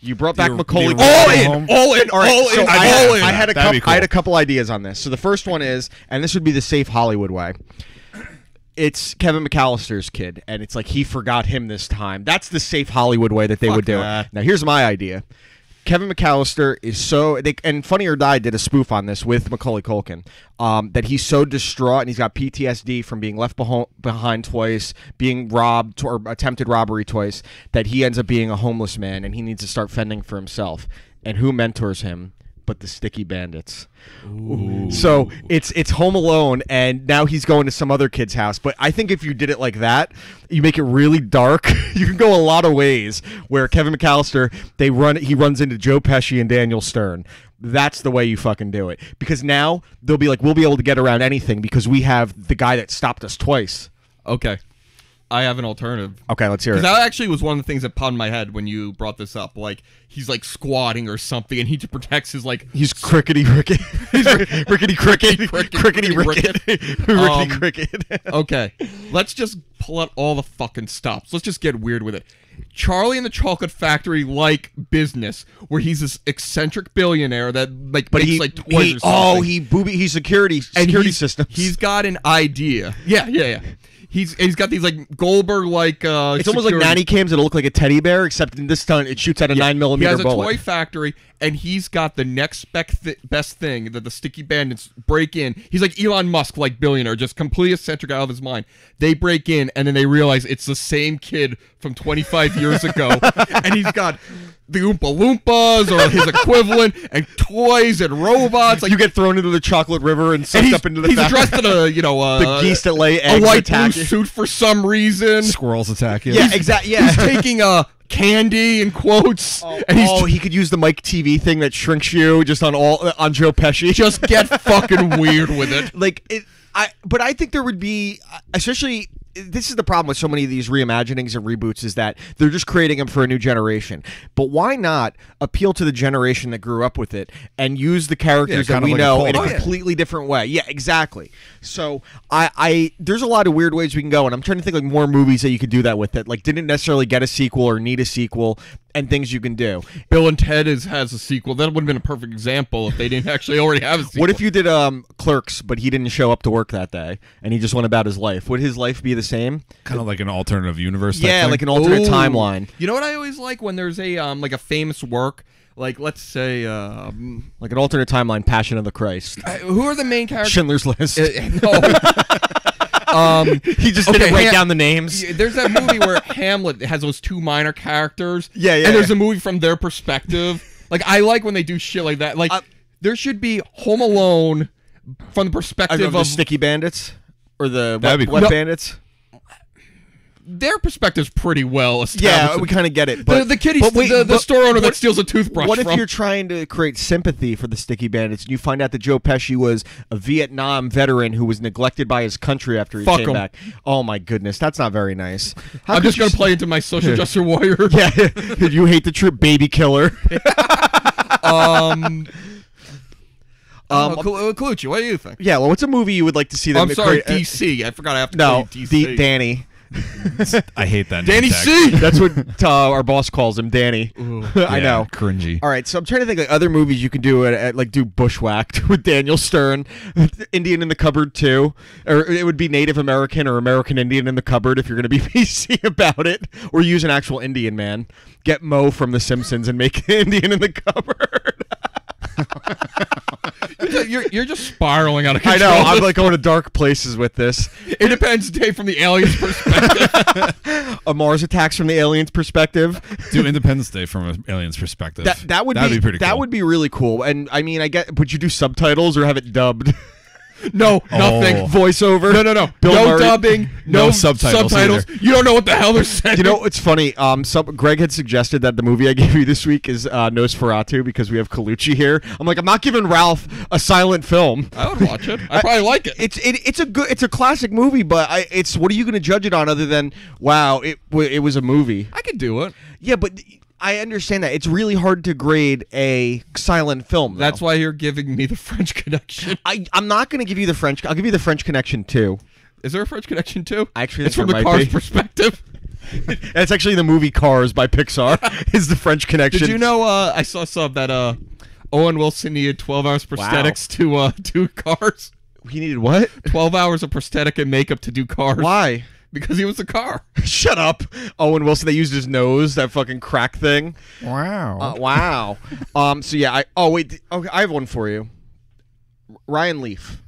You brought back Macaulay. all in. All right, so I had a That'd be couple. I had cool. a couple ideas on this. So the first one is, and this would be the safe Hollywood way. It's Kevin McAllister's kid, and it's like he forgot him this time. That's the safe Hollywood way that they would do that. it. Now here's my idea. Kevin McAllister is and Funny or Die did a spoof on this with Macaulay Culkin, that he's so distraught and he's got PTSD from being left behind twice, being robbed or attempted robbery twice, that he ends up being a homeless man and he needs to start fending for himself. And who mentors him but the Sticky Bandits? Ooh. So it's Home Alone, and now he's going to some other kid's house. But I think if you did it like that, you make it really dark. You can go a lot of ways. Where Kevin McAllister, he runs into Joe Pesci and Daniel Stern. That's the way you fucking do it. Because now they'll be like, we'll be able to get around anything because we have the guy that stopped us twice. Okay. I have an alternative. Okay, let's hear it. That actually was one of the things that popped in my head when you brought this up. Like, he's like squatting or something, and he just protects his like. He's crickety ricket. He's rickety cricket. Crickety ricket. Rickety cricket. Okay, let's just pull out all the fucking stops. Let's just get weird with it. Charlie and the Chocolate Factory like business, where he's this eccentric billionaire that like makes like toys or something. He's security systems. He's got an idea. Yeah. He's got these like Goldberg like. It's almost like nanny cams that look like a teddy bear, except in this time it shoots out a 9mm bullet. He has a toy factory, and he's got the next best thing that the Sticky Bandits break in. He's like Elon Musk, like billionaire, just completely eccentric out of his mind. They break in, and then they realize it's the same kid from 25 years ago, and he's got the Oompa Loompas or his equivalent, and toys and robots. Like you get thrown into the chocolate river and sucked up into the. He's factory. dressed in a the geese that lay a eggs white attack blue you. suit for some reason. Squirrels attack you. Yeah, exactly. Yeah, He's taking a candy in quotes. And he could use the Mike TV thing that shrinks you just on Joe Pesci. Just get fucking weird with it. But I think there would be, especially. This is the problem with so many of these reimaginings and reboots is that they're just creating them for a new generation. But why not appeal to the generation that grew up with it and use the characters that we know in a completely different way? Yeah, exactly. So there's a lot of weird ways we can go, and I'm trying to think like more movies that you could do that with that like didn't necessarily get a sequel or need a sequel, and things you can do. Bill and Ted has a sequel. That would have been a perfect example if they didn't actually already have a sequel. What if you did Clerks, but he didn't show up to work that day, and he just went about his life? Would his life be the same? Kind of like an alternative universe. Yeah, like an alternate timeline. You know what I always like when there's a like a famous work, like let's say like an alternate timeline, Passion of the Christ. Who are the main characters? Schindler's List. No. He just didn't write down the names. There's that movie where Hamlet has those two minor characters. Yeah. And there's a movie from their perspective. Like I like when they do shit like that. Like there should be Home Alone from the perspective of the Sticky Bandits or the That'd be Wet cool. Bandits. their perspective's pretty well Yeah, established. we kind of get it. But the kitty, but wait, the but store owner that what- steals a toothbrush. What if from. you're trying to create sympathy for the Sticky Bandits and you find out that Joe Pesci was a Vietnam veteran who was neglected by his country after he Fuck came him. back? Oh my goodness, that's not very nice. How I'm could just you gonna play into my social justice warrior. Yeah, you hate the trip, baby killer. Colucci, what do you think? Yeah, well, what's a movie you would like to see them I'm sorry, create? DC. I forgot I have to No, play DC. Danny. I hate that. Danny name tag. C. That's what our boss calls him, Danny. I Yeah, know. cringy. All right, so I'm trying to think like other movies you could do like do Bushwhacked with Daniel Stern, Indian in the Cupboard too, or it would be Native American or American Indian in the Cupboard if you're going to be PC about it, or use an actual Indian man. Get Mo from The Simpsons and make Indian in the Cupboard. You're just spiraling out of I control. know. I'm like going to dark places with this. Independence Day from the aliens' perspective. A Mars Attacks from the aliens' perspective. Do Independence Day from an alien's perspective. That would That'd be pretty that cool. would be really cool. And I mean, I get. Would you do subtitles or have it dubbed? No, nothing. Oh. Voiceover? No. Bill No Murray? dubbing. No subtitles either. You don't know what the hell they're saying. You know, it's funny. Greg had suggested that the movie I gave you this week is Nosferatu because we have Colucci here. I'm like, I'm not giving Ralph a silent film. I would watch it. I probably like it. It's a classic movie, but it's what are you going to judge it on other than wow, it was a movie? I could do it. Yeah, but I understand that it's really hard to grade a silent film. That's though. why you're giving me the French Connection. I'm not going to give you the French. I'll give you the French Connection too. Is there a French Connection too? Actually, it's there from the might car's be. perspective. That's actually the movie Cars by Pixar. Is the French Connection? Did you know? I saw that Owen Wilson needed 12 hours prosthetics to do Cars. he needed what? 12 hours of prosthetic and makeup to do Cars. Why? Because he was a car. Shut up, Owen Wilson. They used his nose, that fucking crack thing. Wow. Wow. So yeah. Okay, I have one for you. Ryan Leaf.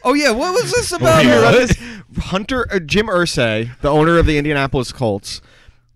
Oh yeah, what was this You about? hear about this? Jim Irsay, the owner of the Indianapolis Colts,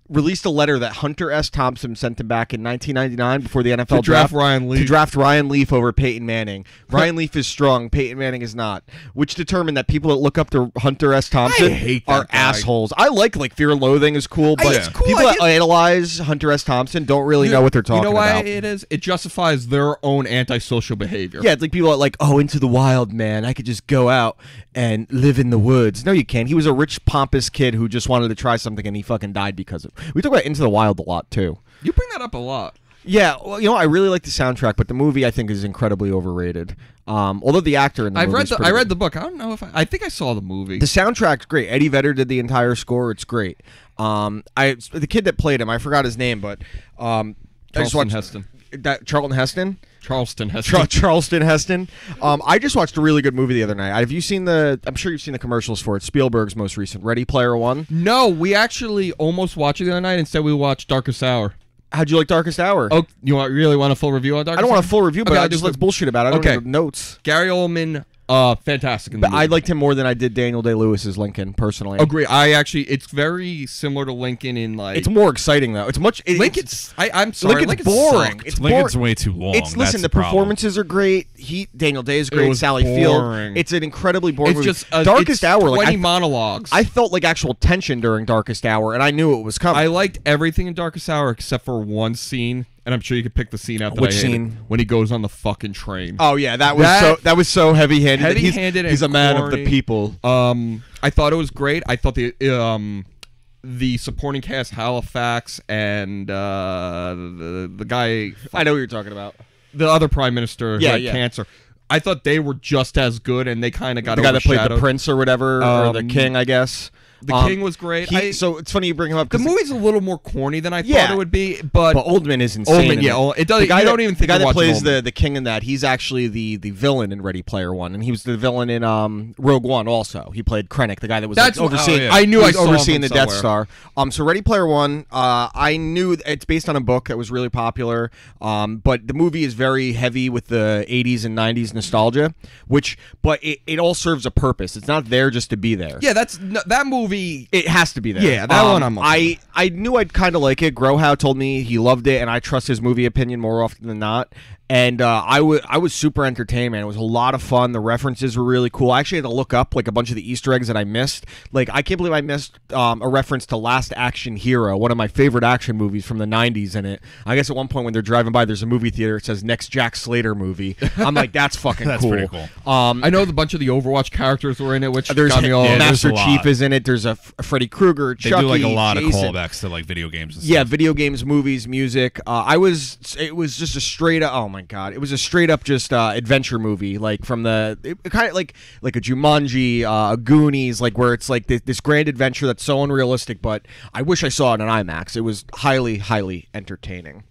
released a letter that Hunter S. Thompson sent him back in 1999 before the NFL To draft Ryan Leaf. To draft Ryan Leaf over Peyton Manning. Ryan Leaf is strong, Peyton Manning is not, which determined that people that look up to Hunter S. Thompson hate that are guy. assholes. I like Fear and Loathing is cool, but it's cool. people that idolize Hunter S. Thompson don't really know what they're talking You know why about. it is? It justifies their own antisocial behavior. Yeah, it's like people are like, oh, Into the Wild, man. I could just go out and live in the woods. No, you can't. He was a rich, pompous kid who just wanted to try something, and he fucking died because of it. We talk about Into the Wild a lot, too. You bring that up a lot. Yeah, well, I really like the soundtrack, but the movie, I think, is incredibly overrated. Although the actor in the movie I read the book. I don't know if I think I saw the movie. The soundtrack's great. Eddie Vedder did the entire score. It's great. The kid that played him, I forgot his name, but I just Charlton watched Heston. Charlton Heston. Charleston Heston. Charleston Heston. I just watched a really good movie the other night. Have you seen I'm sure you've seen the commercials for it. Spielberg's most recent, Ready Player One. No, we actually almost watched it the other night. Instead, we watched Darkest Hour. How'd you like Darkest Hour? Oh, really want a full review on Darkest I don't Hour? want a full review, but Okay, I I'll just do let's the- bullshit about it. I don't Okay. need notes. Gary Oldman, fantastic in the But movie. I liked him more than I did Daniel Day-Lewis's Lincoln, personally. Agree. It's very similar to Lincoln in like. It's more exciting, though. It's much... Lincoln's. I'm sorry. Lincoln's boring. sucked. It's Lincoln's boring. way too long. Listen, That's the problem. performances are great. Daniel Day is great. was Sally boring. Field. It's an incredibly boring It's movie. just Darkest it's Hour. 20 Like, monologues. I felt like actual tension during Darkest Hour, and I knew it was coming. I liked everything in Darkest Hour except for one scene, and I'm sure you could pick the scene out. That Which I hated. scene? When he goes on the fucking train. Oh yeah, that was so heavy-handed. that Heavy-handed He's a and man of corny. the people. I thought it was great. I thought the supporting cast, Halifax, and the guy, I know what you're talking about. the other prime minister who had yeah. cancer. I thought they were just as good, and they kind of got The guy that played the overshadowed. prince or whatever, or the king, I guess. The king was great. So it's funny you bring him up. The 'cause movie's a little more corny than I Yeah. thought it would be, but Oldman is insane. Oldman, in yeah, it. it does. The guy You that, don't even the think guy you're that watching plays Oldman. the king in that. He's actually the villain in Ready Player One, and he was the villain in Rogue One. Also, he played Krennic, the guy that was That's overseeing. yeah. I knew I was saw him overseeing from the Death somewhere. Star. So Ready Player One, I knew it's based on a book that was really popular. But the movie is very heavy with the 80s and 90s nostalgia, but it all serves a purpose. It's not there just to be there. Yeah, that movie. It has to be there. Yeah, that one I'm okay I knew I'd kind of like it. Grohow told me he loved it, and I trust his movie opinion more often than not. And I was super entertained, man. It was a lot of fun. The references were really cool. I actually had to look up like a bunch of the Easter eggs that I missed. Like, I can't believe I missed a reference to Last Action Hero, one of my favorite action movies from the 90s in it. I guess at one point when they're driving by, there's a movie theater. It says next Jack Slater movie. I'm like, that's fucking That's cool. pretty cool. I know the bunch of the Overwatch characters were in it, which There's got me all. Master there's a Chief lot. is in it. There's a Freddy Krueger, They Chucky, do like a lot Jason. of callbacks to like video games and Yeah, stuff. video games, movies, music. It was just a straight up. Oh my god, it was a straight up just adventure movie, like from kind of like a Jumanji, a Goonies, like where it's like this grand adventure that's so unrealistic. But I wish I saw it in IMAX. It was highly entertaining.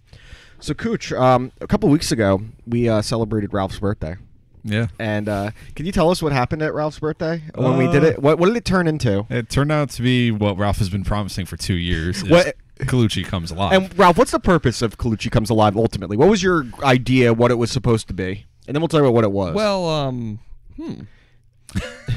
So, Cooch, a couple weeks ago we celebrated Ralph's birthday. Yeah. And can you tell us what happened at Ralph's birthday when we did it? What did it turn into? It turned out to be what Ralph has been promising for 2 years. What- Colucci Comes Alive. And Ralph, what's the purpose of Colucci Comes Alive ultimately? What was your idea? What it was supposed to be? And then we'll talk about what it was. Well,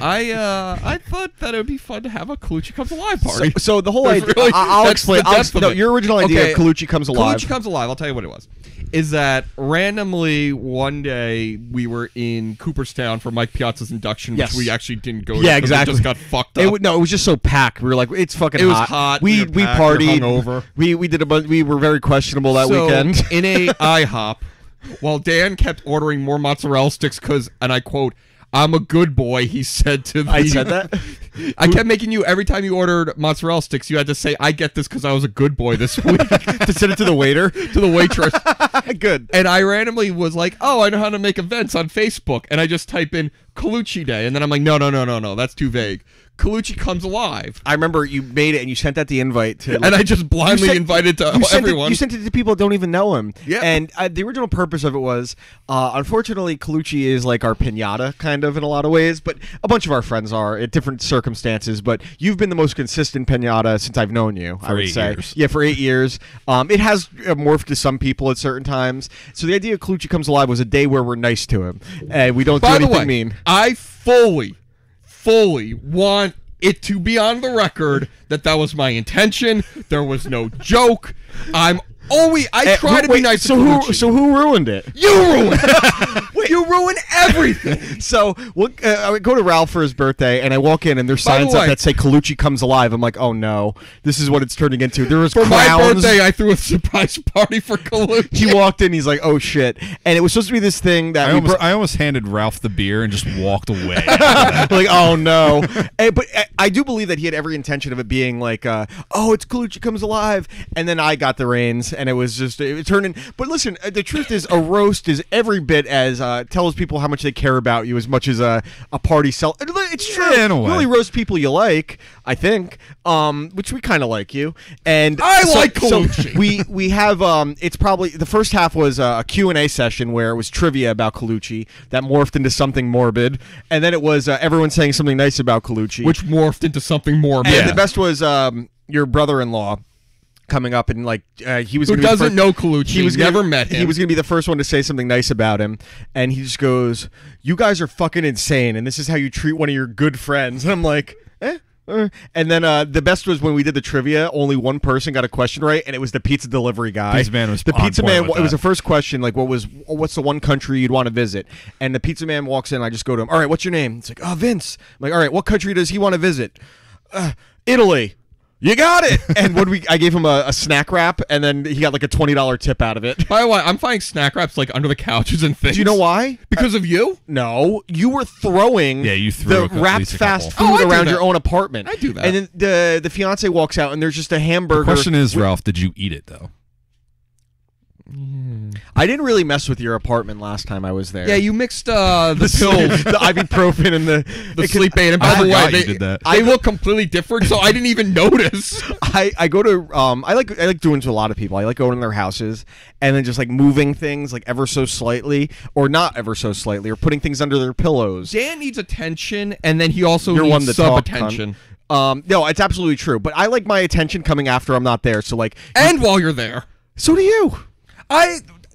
I thought that it would be fun to have a Colucci Comes Alive party. So the whole That's idea, really- I'll that's explain. the depth of No, it. your original idea Okay, of Colucci Comes Alive. Colucci Comes Alive, I'll tell you what it was. Is that randomly one day we were in Cooperstown for Mike Piazza's induction, Yes. which we actually didn't go to. Yeah, 'cause exactly. It just got fucked up. No, it was just so packed. We were like, it's fucking It was hot. hot, We we were packed, we were partied. hungover. We did a bunch. We were very questionable that So, weekend. in a IHOP, while Dan kept ordering more mozzarella sticks because, and I quote, "I'm a good boy," he said to the... I said that. I kept making you, every time you ordered mozzarella sticks, you had to say, "I get this because I was a good boy this week," To send it to the waiter. to the waitress. Good. And I randomly was like, "Oh, I know how to make events on Facebook," and I just type in Colucci Day, and then I'm like, no, that's too vague. Colucci Comes Alive. I remember you made it and you sent out the invite to. And I just blindly invited to everyone. You sent it to people that don't even know him. Yeah. And the original purpose of it was, unfortunately, Colucci is like our pinata, kind of in a lot of ways, but a bunch of our friends are at different circumstances. But you've been the most consistent pinata since I've known you. I would 8 say, years. yeah, for 8 years. It has morphed to some people at certain times. So the idea of Colucci Comes Alive was a day where we're nice to him and we don't do By the anything way, mean. I fully want it to be on the record that was my intention. There was no joke. I try to be nice to Colucci. So who ruined it? You ruined it. You ruined everything. So I would go to Ralph for his birthday, and I walk in, and there's By the signs up way- that say Colucci Comes Alive. I'm like, oh no, this is what it's turning into. There was For my clowns. birthday, I threw a surprise party for Colucci. He walked in, he's like, oh shit, and it was supposed to be this thing that I almost handed Ralph the beer and just walked away. like, oh no. But I do believe that he had every intention of it being like, oh, it's Colucci Comes Alive, and then I got the reins, and it was just it turned in. But listen, the truth is, a roast is every bit as tells people how much they care about you as much as a party sell. It's true. Yeah, in a You way. only roast people you like, I think, which we kind of like you. And I like Colucci. we have it's probably the first half was a Q&A session where it was trivia about Colucci that morphed into something morbid, and then it was everyone saying something nice about Colucci, Which morphed into something more. and the best was your brother-in-law coming up and like he was Who gonna be the doesn't first- know Colucci? he was Never gonna, met him. He was gonna be the first one to say something nice about him, and he just goes, "You guys are fucking insane, and this is how you treat one of your good friends." And I'm like, And then the best was when we did the trivia. Only one person got a question right, and it was the pizza delivery guy. Pizza man was the on pizza point man. with It was that. the first question. Like, what's the one country you'd want to visit? And the pizza man walks in. And I just go to him. All right, what's your name? It's like, oh, Vince. I'm like, all right, what country does he want to visit? Italy. You got it. And I gave him a snack wrap, and then he got like a $20 tip out of it. By the way, I'm finding snack wraps like under the couches and things. Do you know why? Because of you? No, you were throwing You threw the at wrapped least a fast couple. food Oh, I do around that. your own apartment. I do that. And then the fiance walks out, and there's just a hamburger. The question is, Ralph, did you eat it though? I didn't really mess with your apartment last time I was there. Yeah, you mixed the pills, the ibuprofen, and the sleep aid. And by the way, forgot you they, did that. they look completely different, so I didn't even notice. I go to I like doing to a lot of people. I like going to their houses and then just like moving things like ever so slightly or not ever so slightly or putting things under their pillows. Dan needs attention, and then he also You're needs one to sub talk, attention. No, it's absolutely true. But I like my attention coming after I'm not there. So like, And while you're there, so do you.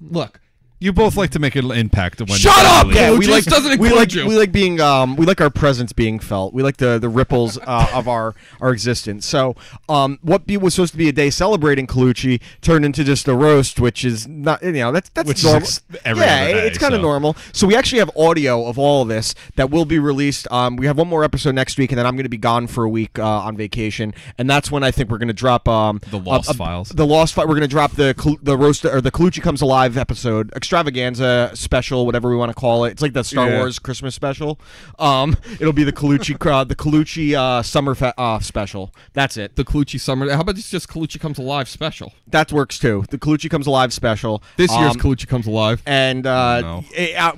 look. You both like to make an impact. When Shut up! Yeah, we like doesn't we include like you. we like being we like our presence being felt. We like the ripples of our existence. So what was supposed to be a day celebrating Colucci turned into just a roast, which is not that's Which is normal. every other day, it's kind of so. normal. So we actually have audio of all of this that will be released. We have one more episode next week, and then I'm going to be gone for a week on vacation, and that's when I think we're going to drop the Lost Files. The Lost File. We're going to drop the roast or the Colucci Comes Alive episode extravaganza special, whatever we want to call it. It's like the Star Wars Christmas special. It'll be the Colucci summer special. That's it. The Colucci summer. How about it's just Colucci Comes Alive special? That works too. The Colucci Comes Alive special. This year's Colucci Comes Alive. And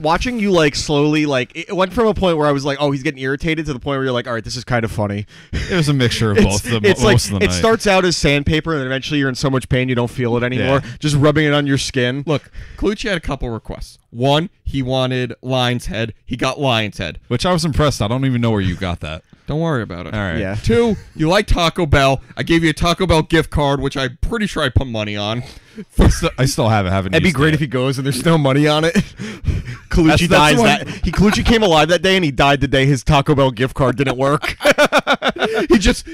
watching you slowly it went from a point where I was like, oh, he's getting irritated to the point where you're like, all right, this is kind of funny. It was a mixture of both. It's like most of the it night. starts out as sandpaper, and then eventually you're in so much pain you don't feel it anymore. Yeah. Just rubbing it on your skin. Look, Colucci had a couple requests. One, he wanted Lion's Head. He got Lion's Head. Which I was impressed. I don't even know where you got that. Don't worry about it. All right. Yeah. Two, you like Taco Bell. I gave you a Taco Bell gift card, which I'm pretty sure I put money on. I still haven't. It'd be used great it. if he goes and there's no money on it. Colucci That's dies the one- that Colucci came alive that day, and he died the day his Taco Bell gift card didn't work.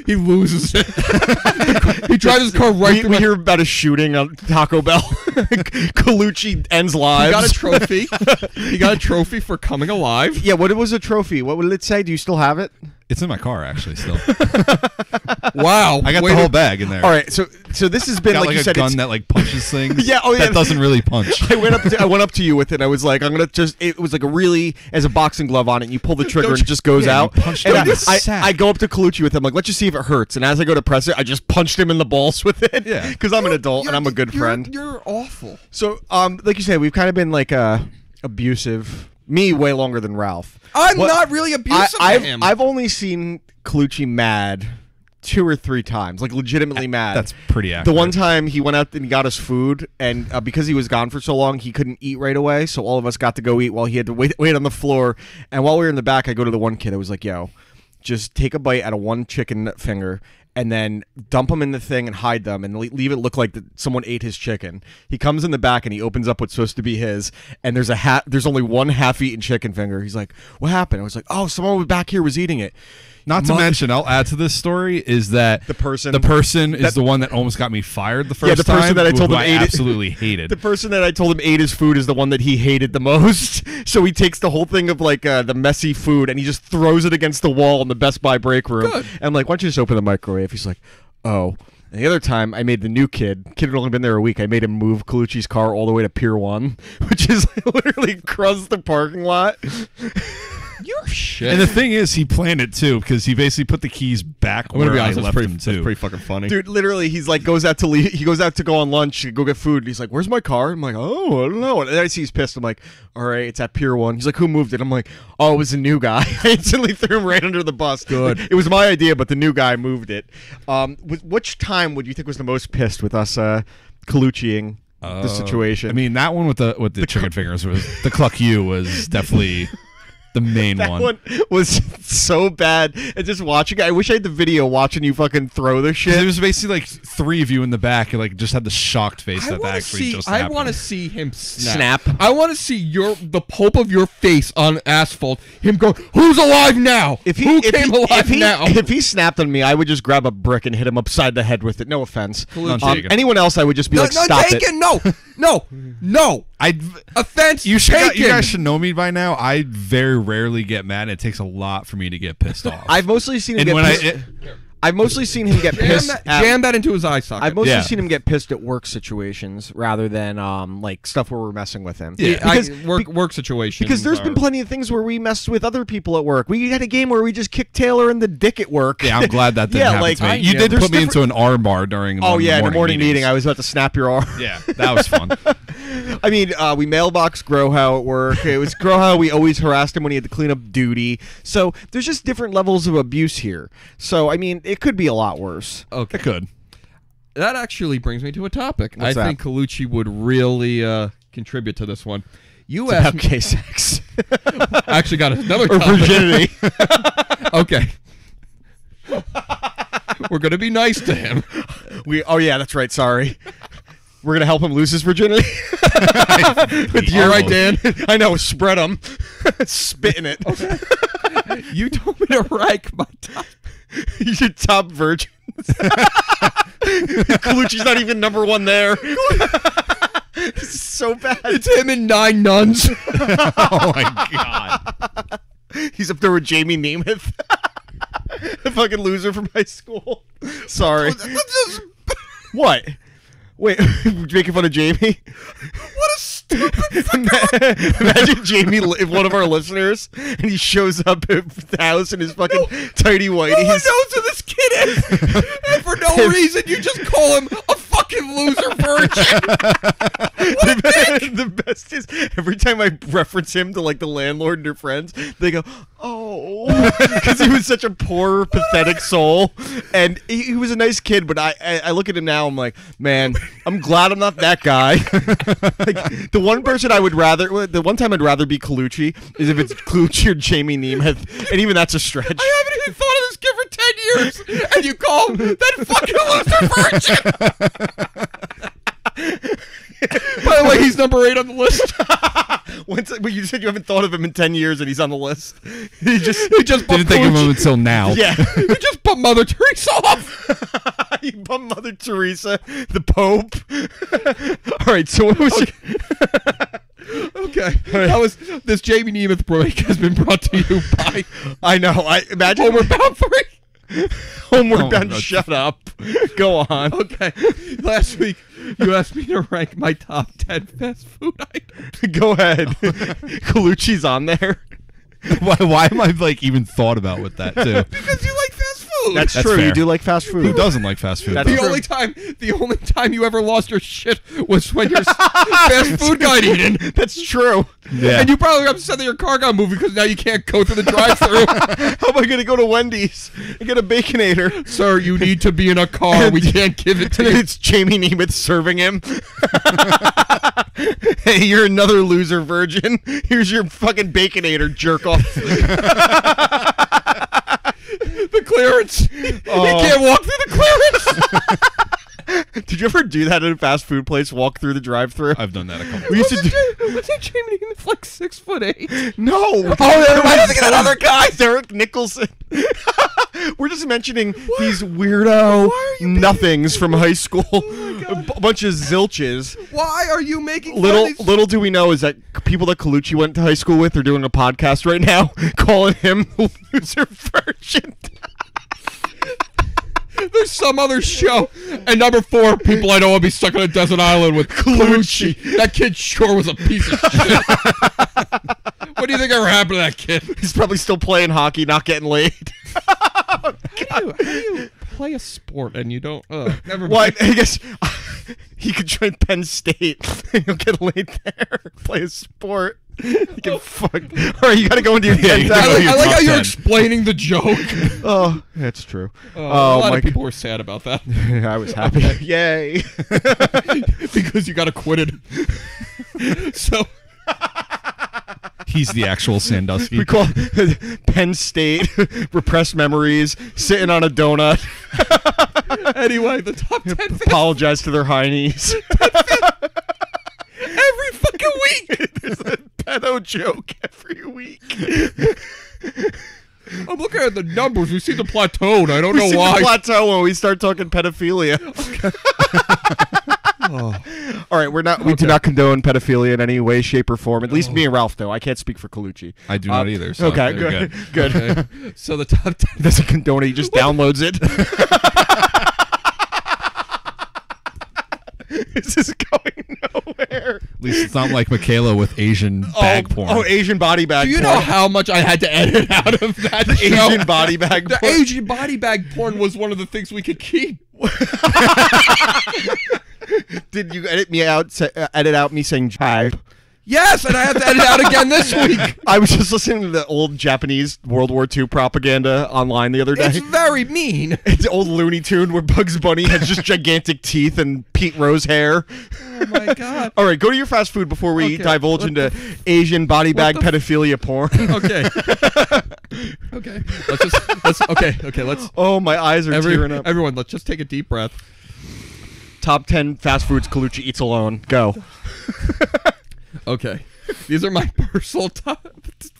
He loses it. He drives his car right through. We hear about a shooting on Taco Bell. Colucci ends lives. He got a trophy. He got a trophy for coming alive. Yeah, what was a trophy? What would it say? Do you still have it? It's in my car actually. Still, Wow. I got Way the to- whole bag in there. All right, so this has been Got like you a said. gun that punches things. Yeah, oh, yeah. That doesn't really punch. I went up to you with it. I was like, I'm gonna just. It was like a really as a boxing glove on it. And you pull the trigger and it just goes out. you punched And him in the I sack. go up to Colucci with him, like, let's just see if it hurts. And as I go to press it, I just punched him in the balls with it. Yeah. because I'm an adult and I'm a good friend. You're awful. So, like you said, we've kind of been like abusive. Me way longer than Ralph. I'm not really abusive to him. I've only seen Colucci mad 2 or 3 times, like legitimately mad. That's pretty accurate. The one time he went out and he got us food, and because he was gone for so long, he couldn't eat right away. So all of us got to go eat while he had to wait on the floor. And while we were in the back, I go to the one kid. I was like, "Yo, just take a bite out of one chicken finger." And then dump them in the thing and hide them and leave it look like someone ate his chicken. He comes in the back and he opens up what's supposed to be his, and there's only one half-eaten chicken finger. He's like, "What happened?" I was like, "Oh, someone back here was eating it." Not to mention, I'll add to this story is that The person is the one that almost got me fired the first the person time. that I told who him I ate it. absolutely hated. The person that I told him ate his food is the one that he hated the most. So he takes the whole thing of like the messy food and he just throws it against the wall in the Best Buy break room. Good. And I'm like, "Why don't you just open the microwave?" He's like, "Oh." And the other time, I made the new kid had only been there a week. I made him move Colucci's car all the way to Pier 1, which is literally across the parking lot. You're shit. And the thing is, he planned it too because he basically put the keys back I'm gonna where be I honest, left them that's too. pretty fucking funny. Dude, literally, he's like, goes out to leave. He goes out to go on lunch, to go get food. And he's like, "Where's my car?" I'm like, "Oh, I don't know." And then I see he's pissed. I'm like, "All right, it's at Pier 1." He's like, "Who moved it?" I'm like, "Oh, it was a new guy." I instantly threw him right under the bus. Good. It was my idea, but the new guy moved it. Which time would you think was the most pissed with us Colucciing the situation? I mean, that one with the chicken fingers was the cluck you was definitely the main that one. one was so bad. And just watching it, I wish I had the video watching you fucking throw the 'Cause shit. There was basically like 3 of you in the back and like just had the shocked face that actually just I happened. want to see him snap. I want to see the pulp of your face on asphalt. Him go, "Who's alive now? Who came alive now?" If he snapped on me, I would just grab a brick and hit him upside the head with it. No offense. None taken. Anyone else, I would just be like, "Stop it." taken. No. Offense. You taken. guys should know me by now. I very rarely get mad. It takes a lot for me to get pissed off. I've mostly seen him and when get pissed. I've mostly seen him get pissed. Jam that into his eye socket. I've mostly Yeah. seen him get pissed at work situations rather than like stuff where we're messing with him. Yeah. because work situations. because there's been plenty of things where we messed with other people at work. We had a game where we just kicked Taylor in the dick at work. Yeah, I'm glad that didn't Yeah, happen like, to me. I- You yeah, did there's put me different- into an arm bar during Oh yeah, in the morning meetings. meeting, I was about to snap your arm. Yeah, that was fun. I mean, we mailbox Grohow at work. It was Grohow. We always harassed him when he had to clean up duty. So there's just different levels of abuse here. So I mean, it could be a lot worse. Okay. It could. That actually brings me to a topic. What's I that? think Colucci would really contribute to this one. You It's asked about gay sex I actually got another or topic. virginity. Okay. We're gonna be nice to him. Oh yeah, that's right. Sorry. We're gonna help him lose his virginity. All right, Dan. I know. Spread them. Spit in it. Okay. You told me to rank my top. Your top virgins. Colucci's not even number one there. This is so bad. It's him and 9 nuns. Oh my god. He's up there with Jamie Nemeth. The fucking loser from high school. Sorry. What? Wait, making fun of Jamie? What a stupid Imagine Jamie, one of our listeners, and he shows up at the house in his fucking tidy whities. No one knows who this kid is. And for no reason, you just call him a fucking loser virgin. The best is every time I reference him to like the landlord and her friends, they go, "Oh," because he was such a poor, pathetic soul, and he was a nice kid. But I look at him now, I'm like, man, I'm glad I'm not that guy. Like, the one person I would rather, the one time I'd rather be Colucci is if it's Colucci or Jamie Nemeth, and even that's a stretch. I haven't even thought of this kid for 10 years, and you call him that fucking loser virgin. By the way, he's number 8 on the list. But you said you haven't thought of him in 10 years, and he's on the list. He just Didn't think of him until now. Yeah. He just bumped Mother Teresa off. He bumped Mother Teresa, the Pope. All right, so what was Okay, that was this Jamie Nemeth break has been brought to you by I know. I imagine Homeward Bound 3. Homeward Bound. Shut up. Go on. Okay, last week you asked me to rank my top 10 fast food items. Go ahead. Colucci's on there. Why am I like even thought about with that too? Because you like fast food. That's true. fair. You do like fast food. Who doesn't like fast food? That's though? The only time you ever lost your shit was when your fast food got eaten. That's true. Yeah. And you probably got upset that your car got moved because now you can't go through the drive-thru. How am I going to go to Wendy's and get a Baconator? Sir, you need to be in a car. We can't give it to And you. it's Jamie Nemeth serving him. Hey, you're another loser virgin. Here's your fucking Baconator, jerk off. The clearance. You can't walk through the clearance. Did you ever do that at a fast food place? Walk through the drive-thru? I've done that a couple. We used to do. Wasn't Jamie Nemeth like 6'8"? No. Oh, I was thinking of that other guy. Derek Nicholson. We're just mentioning these weirdo nothings from high school. A bunch of zilches. Why are you making fun of these? Little do we know is that people that Colucci went to high school with are doing a podcast right now calling him loser virgin. There's some other show. And number 4, people I know will be stuck on a desert island with Colucci. That kid sure was a piece of shit. What do you think ever happened to that kid? He's probably still playing hockey, not getting laid. How do you play a sport and you don't? Never mind. What? I guess he could join Penn State. He'll get laid there. Play a sport. You can fuck. All right, you got to go into your you gotta go to your I like top how you're 10. explaining the joke. Oh, that's true. A lot my of people were sad about that. I was happy. Yay. Because you got acquitted. So He's the actual Sandusky. We call Penn State repressed memories, sitting on a donut. anyway, the top 10 fast Apologize to their heinies. every fucking week. There's a pedo joke every week. I'm looking at the numbers. We see the plateau, and I don't We know see why. the plateau when we start talking pedophilia. All right, we do not condone pedophilia in any way, shape, or form. At least me and Ralph, though. I can't speak for Colucci. I do not either. So Okay, there you good. go. Good. Okay. So the top 10. Doesn't condone it. He just downloads it. This is going nowhere. At least it's not like Michaela with Asian bag porn. Oh, Asian body bag Do you porn. know how much I had to edit out of that show? Asian body bag The porn. Asian body bag porn was one of the things we could keep. Did you edit out me saying jive? Yes, and I have to edit out again this week. I was just listening to the old Japanese World War II propaganda online the other day. It's very mean. It's an old Looney Tune where Bugs Bunny has just gigantic teeth and Pete Rose hair. Oh my god. All right, go to your fast food before we Okay, divulge what into Asian body bag the pedophilia porn. Okay. Okay. Let's. Oh, my eyes are tearing up. Everyone, let's just take a deep breath. Top 10 fast foods Colucci eats alone. Go. Okay. These are my personal top.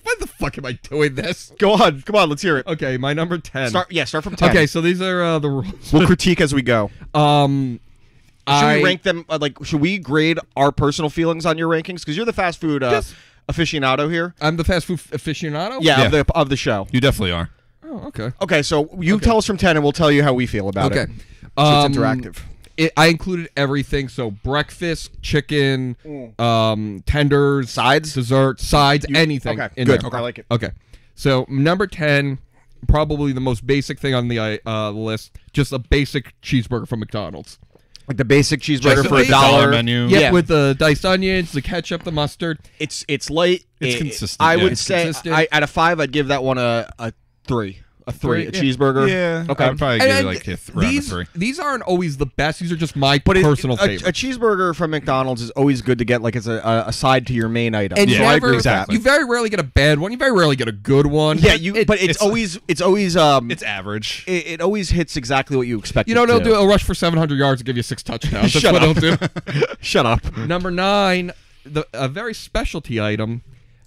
Why the fuck am I doing this? Go on. Come on. Let's hear it. Okay, my number 10. Start from 10. Okay, so these are the rules. We'll critique as we go. Um, Should we rank them? Should we grade our personal feelings on your rankings? Because you're the fast food aficionado here. I'm the fast food aficionado? Yeah, of the show. You definitely are. Oh, okay. Okay, so you tell us from 10, and we'll tell you how we feel about it. Okay. So it's interactive. I included everything. So breakfast, chicken, tenders, Sides? dessert, sides, anything. Okay, in good. there. Okay, I like it. Okay. So number 10, probably the most basic thing on the list, just a basic cheeseburger from McDonald's. Like the basic cheeseburger Just for like $1. the dollar menu. Yep, Yeah. with the diced onions, the ketchup, the mustard. It's light. It's consistent, I yeah. would It's say consistent. out of 5, I'd give that one a 3. A 3. A Yeah. cheeseburger. Yeah. Okay. I would probably give it like around these, a 3. these aren't always the best. These are just my But personal a favorite. cheeseburger from McDonald's is always good to get like as a side to your main item. And so Yeah, I never, agree with that. exactly. you very rarely get a bad one. You very rarely get a good one. Yeah, but it's always It's average. it always hits exactly what you expect. You know, it they'll to. do a rush for 700 yards and give you 6 touchdowns. That's Shut what up. they'll do. Shut up. Number 9, a very specialty item,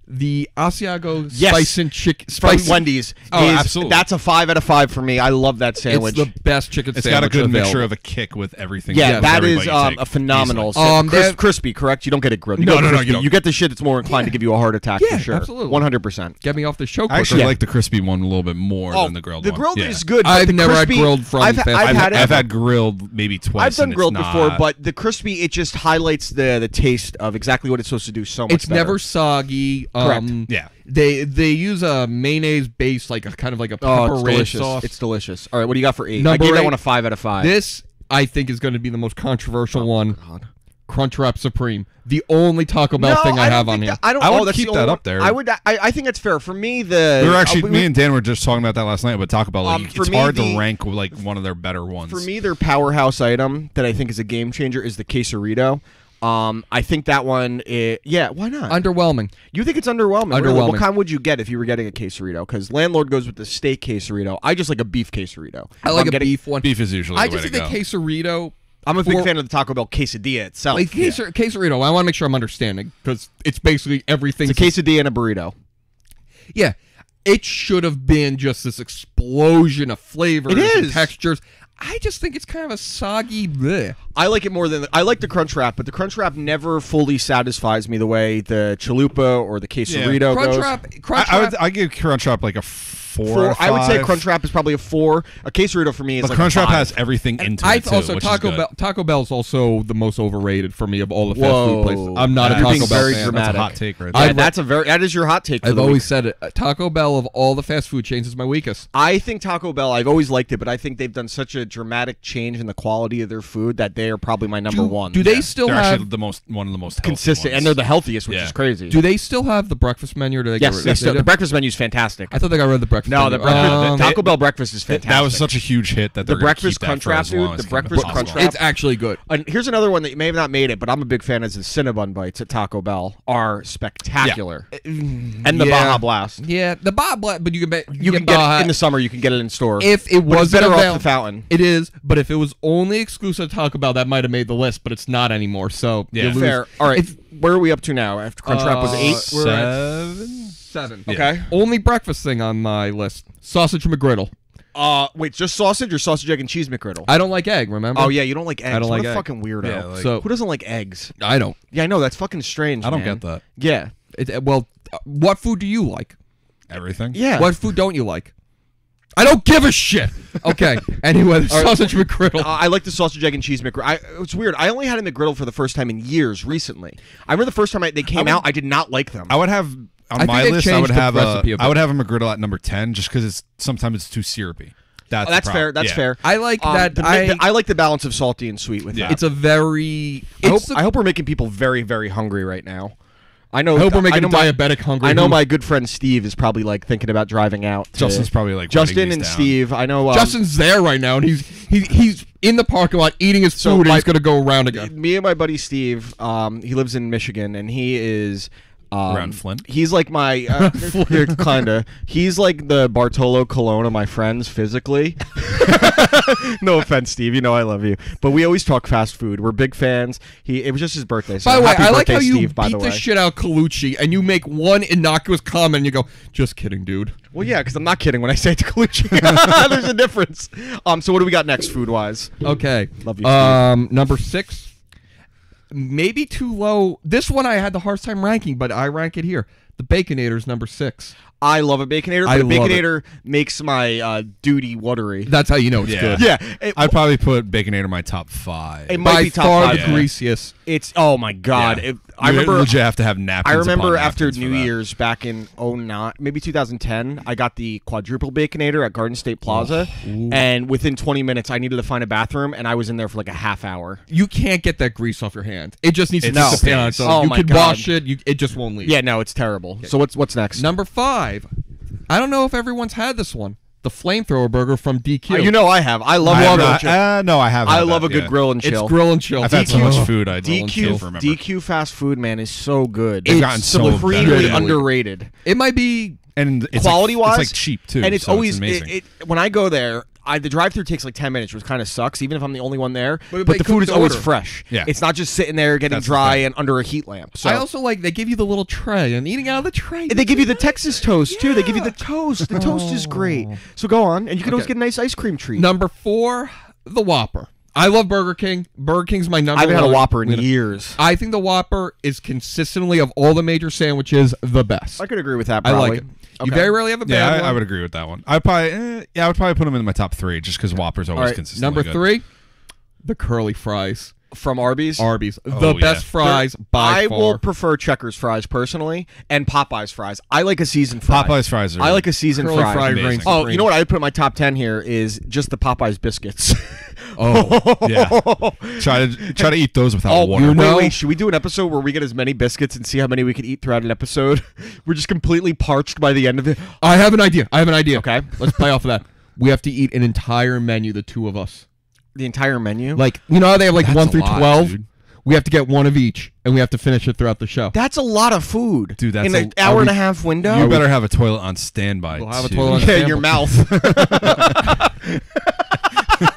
the Asiago Yes. spice and chicken. From Wendy's. Oh, is- absolutely. That's a 5 out of 5 for me. I love that sandwich. It's the best chicken It's sandwich got a good available. mixture of a kick with everything. yeah, that every is bite you take, a phenomenal. easily. they have- Crispy, correct? You don't get it grilled. You No, go no, no, crispy. you don't. You get the shit that's more inclined to give you a heart attack Yeah, for sure. absolutely. 100%. Get me off the show I quicker. actually Yeah. like the crispy one a little bit more than the grilled The one. grilled Yeah. is good. but I've the never had crispy, grilled from I've fast had food. it. I've had grilled maybe twice. I've done and it's grilled before, not- but the crispy, it just highlights the taste of exactly what it's supposed to do so much It's better. never soggy. Correct. Yeah. They use a mayonnaise base, like a kind of like a Oh, pepper it's ranch delicious. sauce. It's delicious. All right, what do you got for 8? I Number gave that 8. one a 5 out of 5. This, I think, is going to be the most controversial one. God. Crunchwrap Supreme, the only Taco Bell thing I have on here. I don't. I would that's keep the that only up there. I would. I think that's fair. For me, the We were actually, me and Dan were just talking about that last night with Taco Bell. Like, for it's me, hard the- to rank like one of their better ones. For me, their powerhouse item that I think is a game changer is the quesarito. I think that one. Yeah, why not? Underwhelming. You think it's underwhelming? Really? Underwhelming. What kind would you get if you were getting a quesarito? Because landlord goes with the steak quesarito. I just like a beef quesarito. I If like I'm a getting- beef one. Beef is usually I the way just to think go. the quesarito. I'm a big for- fan of the Taco Bell quesadilla itself. Like quesarito, I want to make sure I'm understanding because it's basically everything. It's a quesadilla and a burrito. Yeah, it should have been just this explosion of flavors It and is. textures. I just think it's kind of a soggy. Bleh. I like it more than I like the crunch wrap, but the crunch wrap never fully satisfies me the way the chalupa or the quesarito goes. I give Crunchwrap like a 4. 4. out of I would say 5. crunch wrap is probably a 4. A quesarito for me is But like a Crunchwrap 5. has everything into I it too, also which is Taco good. Bell. Taco Bell's also the most overrated for me of all the fast Whoa. food places. I'm not a You're Taco being Bell very fan. dramatic. That's a hot take right Yeah, there. that is your hot take. For I've the always week. said it. Taco Bell of all the fast food chains is my weakest. I think Taco Bell. I've always liked it, but I think they've done such a dramatic change in the quality of their food that they are probably my number one. Do they still They're have? actually one of the most healthy consistent, ones. and they're the healthiest, which Yeah. is crazy. Do they still have the breakfast menu? Or do they get Yes, rid they of still, it? the breakfast menu is fantastic. I thought they got rid of the breakfast. No, menu. the breakfast, Taco Bell breakfast is fantastic. That was such a huge hit that The they're gonna breakfast keep that crunch for wrap, as long dude, as the breakfast possible. crunch wrap. It's actually good. And here's another one that may have not made it, but I'm a big fan. Is the Cinnabon bites at Taco Bell are spectacular, and the Yeah. Baja Blast. Yeah, the Baja Blast, but you can bet You can get it in the summer. You can get it in store. If it But it's was better off the fountain. It is, but if it was only exclusive to Taco Bell, that might have made the list, but it's not anymore. So Yeah. you lose. Fair. All right, where are we up to now? After Crunchwrap was 8. We're at 7. 7. Okay. Only breakfast thing on my list: sausage McGriddle. Wait, just sausage or sausage, egg, and cheese McGriddle? I don't like egg. Remember? Oh yeah, you don't like eggs. I don't What like a egg. fucking weirdo. Yeah, like- So Who doesn't like eggs? I don't. Yeah, I know that's fucking strange. I don't man. get that. Yeah, What food do you like? Everything. yeah. What food don't you like? I don't give a shit. Okay. Anyway, the sausage McGriddle. I like the sausage, egg, and cheese McGriddle. It's weird. I only had a McGriddle for the first time in years recently. I remember the first time they came out, I did not like them. I would have I on think my they list. I changed would the have recipe a bit. I would have a McGriddle at number 10 just because sometimes it's too syrupy. That's That's the fair. problem. That's Yeah. fair. I like that. I like the balance of salty and sweet with Yeah. that. It's a very. I hope we're making people very, very hungry right now. I know. I hope we're making I know my- diabetic hungry. I know who- my good friend Steve is probably like thinking about driving out. to- Justin's probably like Justin writing and these down. Steve. I know. Justin's there right now, and he's in the parking lot eating his food, and he's gonna go around again. Me and my buddy Steve. He lives in Michigan, and he is Around Flint? He's like my kinda. He's like the Bartolo Colon of my friends physically. No offense, Steve. You know I love you, but we always talk fast food. We're big fans. It was just his birthday. So By the way, happy I like birthday, how you Steve, by beat the the shit out of Colucci, and you make one innocuous comment, and you go, "Just kidding, dude." Well, yeah, because I'm not kidding when I say it to Colucci. There's a difference. So what do we got next, food wise? Okay. Love you, Steve. Number 6. Maybe too low. This one I had the hardest time ranking, but I rank it here. The Baconator's number 6. I love a Baconator, I but a love Baconator makes my duty watery. That's how you know it's Yeah. good. Yeah, I'd probably put Baconator in my top 5. It might By be top far 5. the greasiest. It's oh my god! Yeah. I remember. Would you have to have napkins? I remember upon after napkins for New that. Year's back in 09, maybe 2010, I got the quadruple Baconator at Garden State Plaza, and within 20 minutes, I needed to find a bathroom, and I was in there for like a half hour. You can't get that grease off your hand. It just needs to It dissipate on stays. its own. Oh You my could God. wash it. It just won't leave. Yeah, no, it's terrible. So what's next? Number 5. I don't know if everyone's had this one. The flamethrower burger from DQ. You know I have. I love I a have grill not- chill. no, I haven't. I had love that, a good yeah. grill and It's chill. grill and chill. I've had so much food. I don't remember. DQ fast food, man, is so good. They've gotten so much better supremely lately. underrated. It might be And it's Quality-wise, it's like cheap too. and it's so always amazing. when I go there. The drive-through takes like 10 minutes, which kind of sucks, even if I'm the only one there. But But they the cook food is the always order. fresh. Yeah. It's not just sitting there getting That's the dry thing. and under a heat lamp. So I also like they give you the little tray and eating out of the tray. they give you the Texas toast too. They give you the toast. The toast is great. So go on, and you can always Okay. get a nice ice cream treat. Number 4, the Whopper. I love Burger King. Burger King's my number I haven't one. had a Whopper in You know, years. I think the Whopper is consistently, of all the major sandwiches, the best. I could agree with that. I Probably. like it. You Okay. very rarely have a bad yeah, one. I would agree with that one. I would probably put them in my top 3 just because Whopper's always right, consistently Number good. 3, the curly fries. From Arby's. Arby's. Oh, The yeah. best fries by I far. will prefer Checkers fries personally, and Popeyes fries. I like a seasoned fry. Popeyes fries are. I like a seasoned Curly fry. fry Amazing. reigns Oh, supreme. you know what I would put in my top 10 here is just the Popeyes biscuits. Oh, Yeah. try to eat those without Oh, water. you know- wait, should we do an episode where we get as many biscuits and see how many we could eat throughout an episode? We're just completely parched by the end of it. I have an idea. Okay. Let's play off of that. We have to eat an entire menu, the two of us. The entire menu? Like, you know how they have like That's 1 a through lot, 12? dude. We have to get one of each, and we have to finish it throughout the show. That's a lot of food. Dude, that's in an a- hour are and we- a half window. You better have a toilet on standby. We'll have a too. toilet on Yeah, standby. your mouth.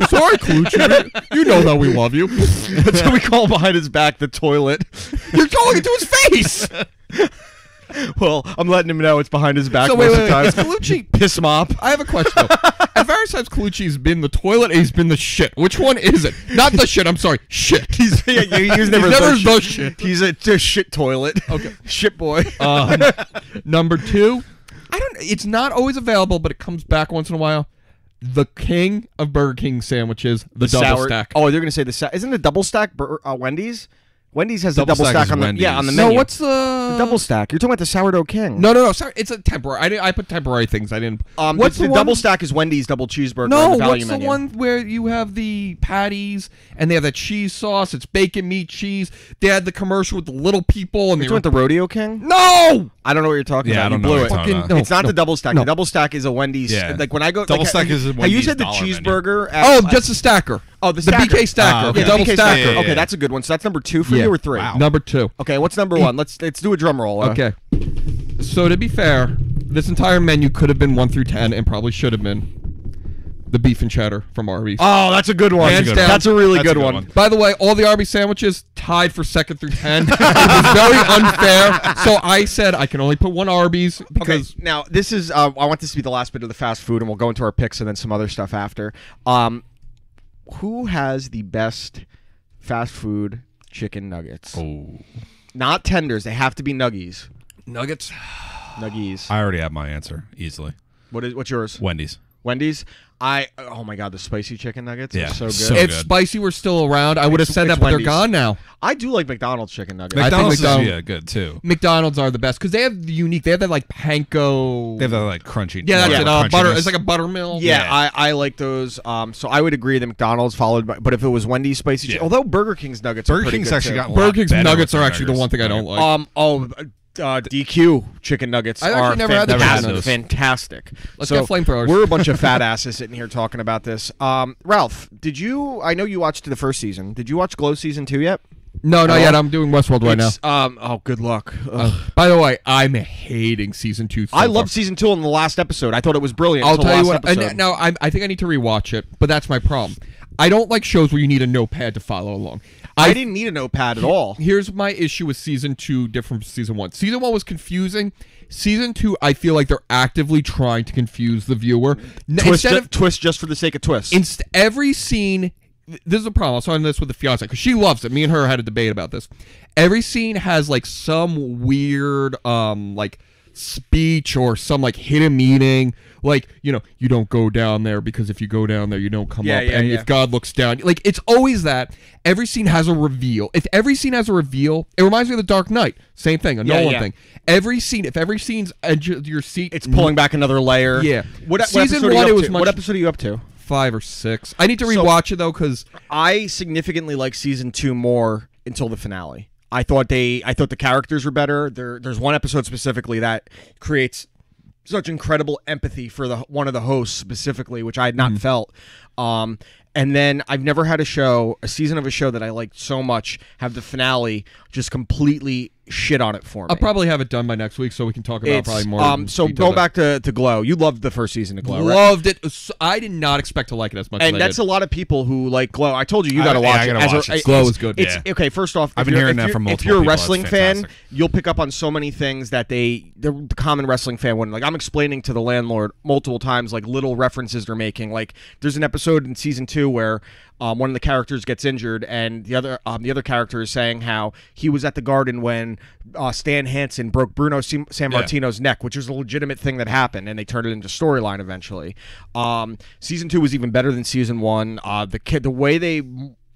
Sorry, Colucci. You know that we love you. That's what we call behind his back the toilet. You're calling it to his face. Well, I'm letting him know it's behind his back So most wait, of the time. is Colucci? Piss mop. I have a question. Though. At various times, Colucci's been the toilet and he's been the shit. Which one is it? Not the shit. I'm sorry. Shit. He's never never the the shit. shit. He's a shit toilet. Okay. Shit boy. Number 2, it's not always available, but it comes back once in a while. The king of Burger King sandwiches, the double Sour- stack. Oh, they're gonna say isn't the double stack Wendy's? Wendy's has the Double double stack stack is on the Wendy's. on the No, menu. what's the double stack? You're talking about the sourdough king. No. Sorry, it's a temporary. I put temporary things. I didn't. What's the the, double one? stack is Wendy's double cheeseburger. on No, the value what's the menu. one where you have the patties and they have that cheese sauce? It's bacon, meat, cheese. They had the commercial with the little people and You're they talking about the rodeo king? no. I don't know what you're talking Yeah, about. I don't You know blew what it. you're talking Fucking about. no. It's not the double stack. No. The double stack is a Wendy's. Yeah. Like when I go, Double like, stack is a Have you Wendy's said the dollar menu. cheeseburger? Oh, just the stacker. Oh, the the stacker. BK stacker. okay. The double BK stacker. Yeah, yeah, Okay, yeah. that's a good one. So that's number 2 for Yeah. you or 3? Wow. Number 2. Okay, what's number 1? Let's do a drum roll. Okay. So to be fair, this entire menu could have been 1 through 10 and probably should have been the beef and cheddar from Arby's. Oh, that's a good one. Hands down. That's a really That's a good good one. one. By the way, all the Arby's sandwiches tied for 2nd through 10. It was very unfair. So I said I can only put one Arby's because Okay, now this is I want this to be the last bit of the fast food, and we'll go into our picks and then some other stuff after. Who has the best fast food chicken nuggets? Oh, Not tenders; they have to be nuggies. nuggets. Nuggies. I already have my answer easily. What's yours? Wendy's. Wendy's. Oh my god, the spicy chicken nuggets Yeah, are so good. so If good. Spicy were still around, I would have said it's that, but they're Wendy's. gone now. I do like McDonald's chicken nuggets. I think McDonald's McDonald's- is good too. McDonald's are the best because they have the unique. They have that like panko. They have that like crunchy. yeah, that's yeah, it. Butter. crunchiness. It's like a buttermilk. Yeah, I like those. So I would agree that McDonald's followed by, but if it was Wendy's spicy chicken, although Burger King's nuggets are Burger pretty King's good actually too. gotten a Burger lot King's better nuggets with are their actually the nuggets. one thing I don't like. DQ chicken nuggets I've are actually never had the chicken nuggets. fantastic. Let's So get flamethrowers. We're a bunch of fat asses sitting here talking about this. Ralph, I know you watched the first season. Did you watch Glow season 2 yet? No, not yet. I'm doing Westworld right now. Oh, good luck. By the way, I'm hating season 2. I loved season 2 in the last episode. I thought it was brilliant. I'll until tell the you last what. episode. Now, I think I need to rewatch it, but that's my problem. I don't like shows where you need a notepad to follow along. I didn't need a notepad at all. Here's my issue with season 2, different from season 1. Season 1 was confusing. Season 2, I feel like they're actively trying to confuse the viewer. Twist just for the sake of twist. Every scene. This is a problem. I was talking this with the fiance because she loves it. Me and her had a debate about this. Every scene has like some weird like speech or some like hidden meaning. Like, you don't go down there because if you go down there, you don't come up. And if God looks down, like it's always that. Every scene has a reveal. If every scene has a reveal, it reminds me of The Dark Knight. Same thing, a Nolan thing. If every scene's edge of your seat, it's pulling back another layer. Yeah. Season 1, it was much. What episode are you up to? 5 or 6. I need to rewatch it though because I significantly like season 2 more until the finale. I thought the characters were better. There's one episode specifically that creates such incredible empathy for one of the hosts specifically, which I had not felt. And then I've never had a season of a show that I liked so much have the finale just completely shit on it for me. I'll probably have it done by next week so we can talk about probably more. So go back to Glow. You loved the first season of Glow, right? Loved it. I did not expect to like it as much as I did. And that's a lot of people who like Glow. I told you got to watch it. I gotta watch it. Glow is good. Okay, first off, I've been hearing that from multiple people. If you're a wrestling fan, fantastic. you'll pick up on so many things that the common wrestling fan wouldn't. Like I'm explaining to the landlord multiple times, like little references they're making. Like there's an episode in season 2 where one of the characters gets injured, and the other character is saying how he was at the Garden when Stan Hansen broke Bruno Sammartino's neck, which was a legitimate thing that happened, and they turned it into storyline eventually. Season 2 was even better than season 1. The way they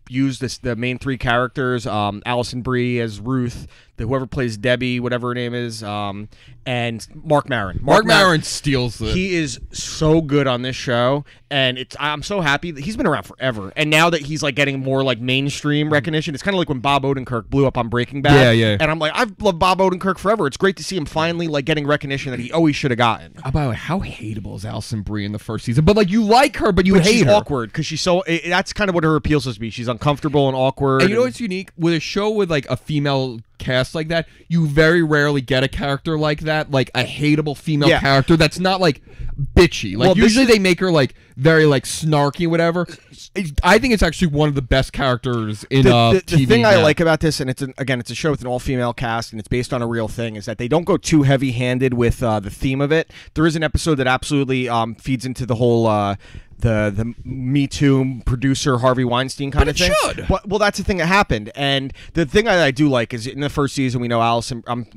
used the main 3 characters, Alison Brie as Ruth, whoever plays Debbie, whatever her name is, and Mark Maron. Mark Maron steals it. He is so good on this show, and I'm so happy that he's been around forever. And now that he's like getting more like mainstream recognition, it's kind of like when Bob Odenkirk blew up on Breaking Bad. Yeah. And I'm like, I've loved Bob Odenkirk forever. It's great to see him finally like getting recognition that he always should have gotten. By the way, how hateable is Alison Brie in the first season? But like you like her, but hate she's her. Awkward because she's so. That's kind of what her appeal is to be. She's uncomfortable and awkward. And you know what's unique with a show with like a female cast like that? You very rarely get a character like that, like a hateable female character that's not like bitchy. Like usually they make her like very like snarky, whatever. I think it's actually one of the best characters in TV. The thing I like about this, and it's a show with an all-female cast, and it's based on a real thing, is that they don't go too heavy-handed with the theme of it. There is an episode that absolutely feeds into the whole the Me Too producer Harvey Weinstein kind of thing. Should. Well, that's the thing that happened, and the thing I do like is in the first season we know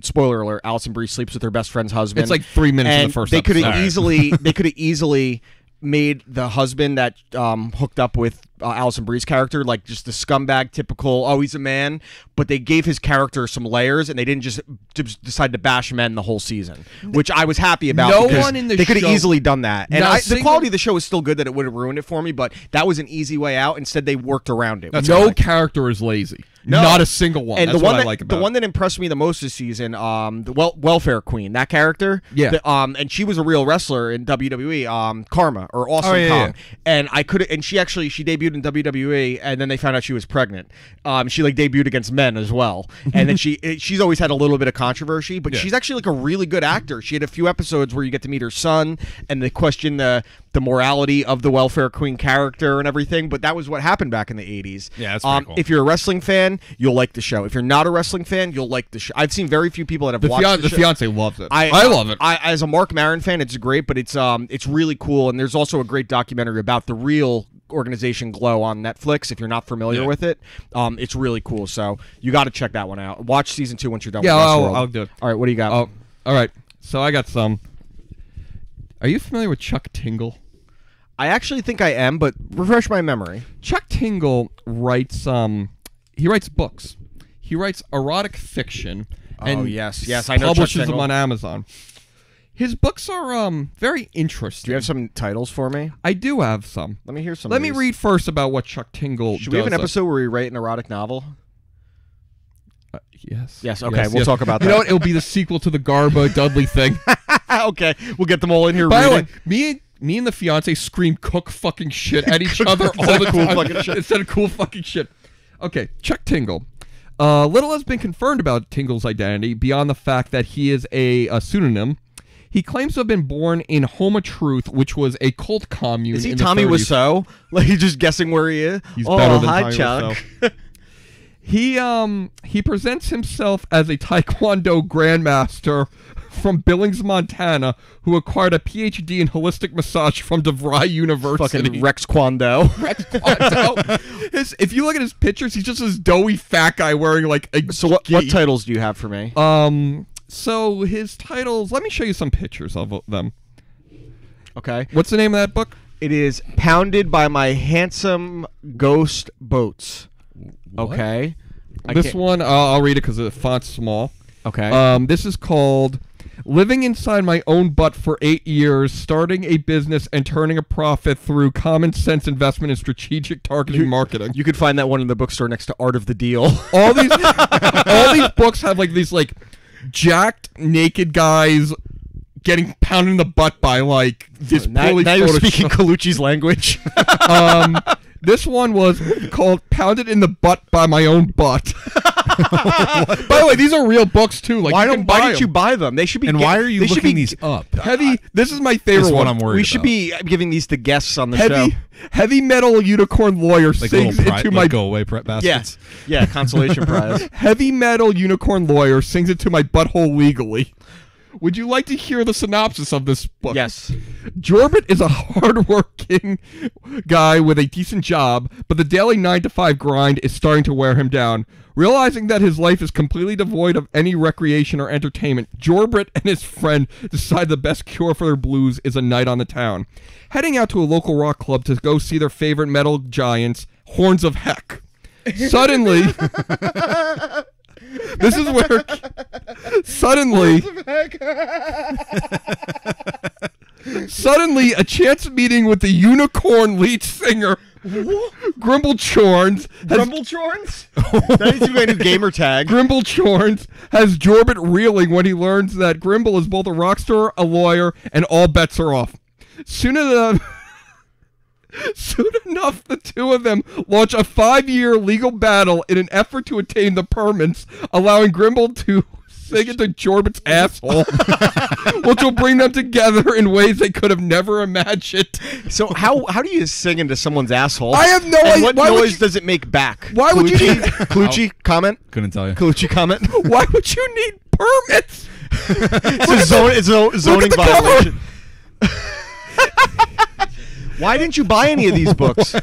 spoiler alert, Alison Brie sleeps with her best friend's husband. It's like 3 minutes in the first they episode. They could have easily made the husband that hooked up with Alison Brie's character like just the scumbag typical, he's a man, but they gave his character some layers and they didn't just decide to bash men the whole season, which I was happy about. They could have easily done that, and the quality of the show is still good, that it would have ruined it for me, but that was an easy way out. Instead they worked around it. No character is lazy. No. Not a single one. And that's what I like about it. The one that impressed me the most this season, the welfare queen, that character. Yeah. And she was a real wrestler in WWE, Karma or Awesome Kong. Yeah. And she debuted in WWE, and then they found out she was pregnant. She like debuted against men as well, and then she's always had a little bit of controversy, but she's actually like a really good actor. She had a few episodes where you get to meet her son, and they question the morality of the welfare queen character and everything. But that was what happened back in the 80s. Yeah, that's pretty cool. If you're a wrestling fan, you'll like the show. If you're not a wrestling fan, you'll like the show. I've seen very few people that have watched the show. Fiance loves it. I love it. As a Mark Maron fan, it's great, but it's really cool. And there's also a great documentary about the real organization Glow on Netflix. If you're not familiar with it, it's really cool. So you got to check that one out. Watch season 2 once you're done. with Westworld. I'll do it. All right, what do you got? Oh, all right. So I got some. Are you familiar with Chuck Tingle? I actually think I am, but refresh my memory. Chuck Tingle writes he writes books. He writes erotic fiction. And yes, I know. Publishes them on Amazon. His books are very interesting. Do you have some titles for me? I do have some. Let me hear some. Let me read first about what Chuck Tingle does. Should we have an episode where we write an erotic novel? Yes. Yes, okay, we'll talk about that. You know what? It'll be the sequel to the Garbo Dudley thing. Okay, we'll get them all in here. By the way, me and the fiance scream cook fucking shit at each other all the time. Fucking shit. Instead of cool fucking shit. Okay, Chuck Tingle. Little has been confirmed about Tingle's identity beyond the fact that he is a pseudonym. He claims to have been born in Home of Truth, which was a cult commune. Is he in the Tommy 30s. Wiseau? Like, he's just guessing where he is? He's better than hi, Tommy Chuck. Wiseau. He presents himself as a Taekwondo grandmaster from Billings, Montana, who acquired a PhD in holistic massage from DeVry University. Fucking Rex Kwon-Do. Rex Kwon-Do. If you look at his pictures, he's just this doughy fat guy wearing like a So what titles do you have for me? So his titles, let me show you some pictures of them. Okay. What's the name of that book? It is Pounded by My Handsome Ghost Boats. Okay. This one, I'll read it because the font's small. Okay. This is called Living Inside My Own Butt for 8 Years, Starting a Business and Turning a Profit Through Common Sense Investment and Strategic Targeting Marketing. You could find that one in the bookstore next to Art of the Deal. All these books have like these like jacked naked guys getting pounded in the butt by like this now poorly you're photoshopped- speaking Colucci's language. This one was called Pounded in the Butt by My Own Butt. By the way, these are real books too. Like, why you can buy didn't you them. buy them? They should be. And why are you they should looking be these up? Heavy. This is my favorite Is what one. I'm worried We should about. be giving these to guests on the show. Heavy metal unicorn lawyer Like sings little into my go away baskets. Yeah, consolation prize. heavy metal unicorn lawyer sings into my butthole legally. Would you like to hear the synopsis of this book? Yes. Jorbit is a hard-working guy with a decent job, but the daily 9-to-5 grind is starting to wear him down. Realizing that his life is completely devoid of any recreation or entertainment, Jorbit and his friend decide the best cure for their blues is a night on the town. Heading out to a local rock club to go see their favorite metal giants, Horns of Heck. Suddenly... This is where suddenly a chance meeting with the unicorn lead singer Grimblechorns That needs to be my new gamer tag. Grimblechorns has Jorbit reeling when he learns that Grimble is both a rock star, a lawyer, and all bets are off. Soon enough, the two of them launch a 5-year legal battle in an effort to attain the permits, allowing Grimble to sing into Jorbit's asshole, which will bring them together in ways they could have never imagined. So how do you sing into someone's asshole? I have no And idea. what noise does it make back? Why would you need- Colucci, comment? Couldn't tell you. Colucci, comment? Why would you need permits? It's a zoning the cover. violation. Why didn't you buy any of these books?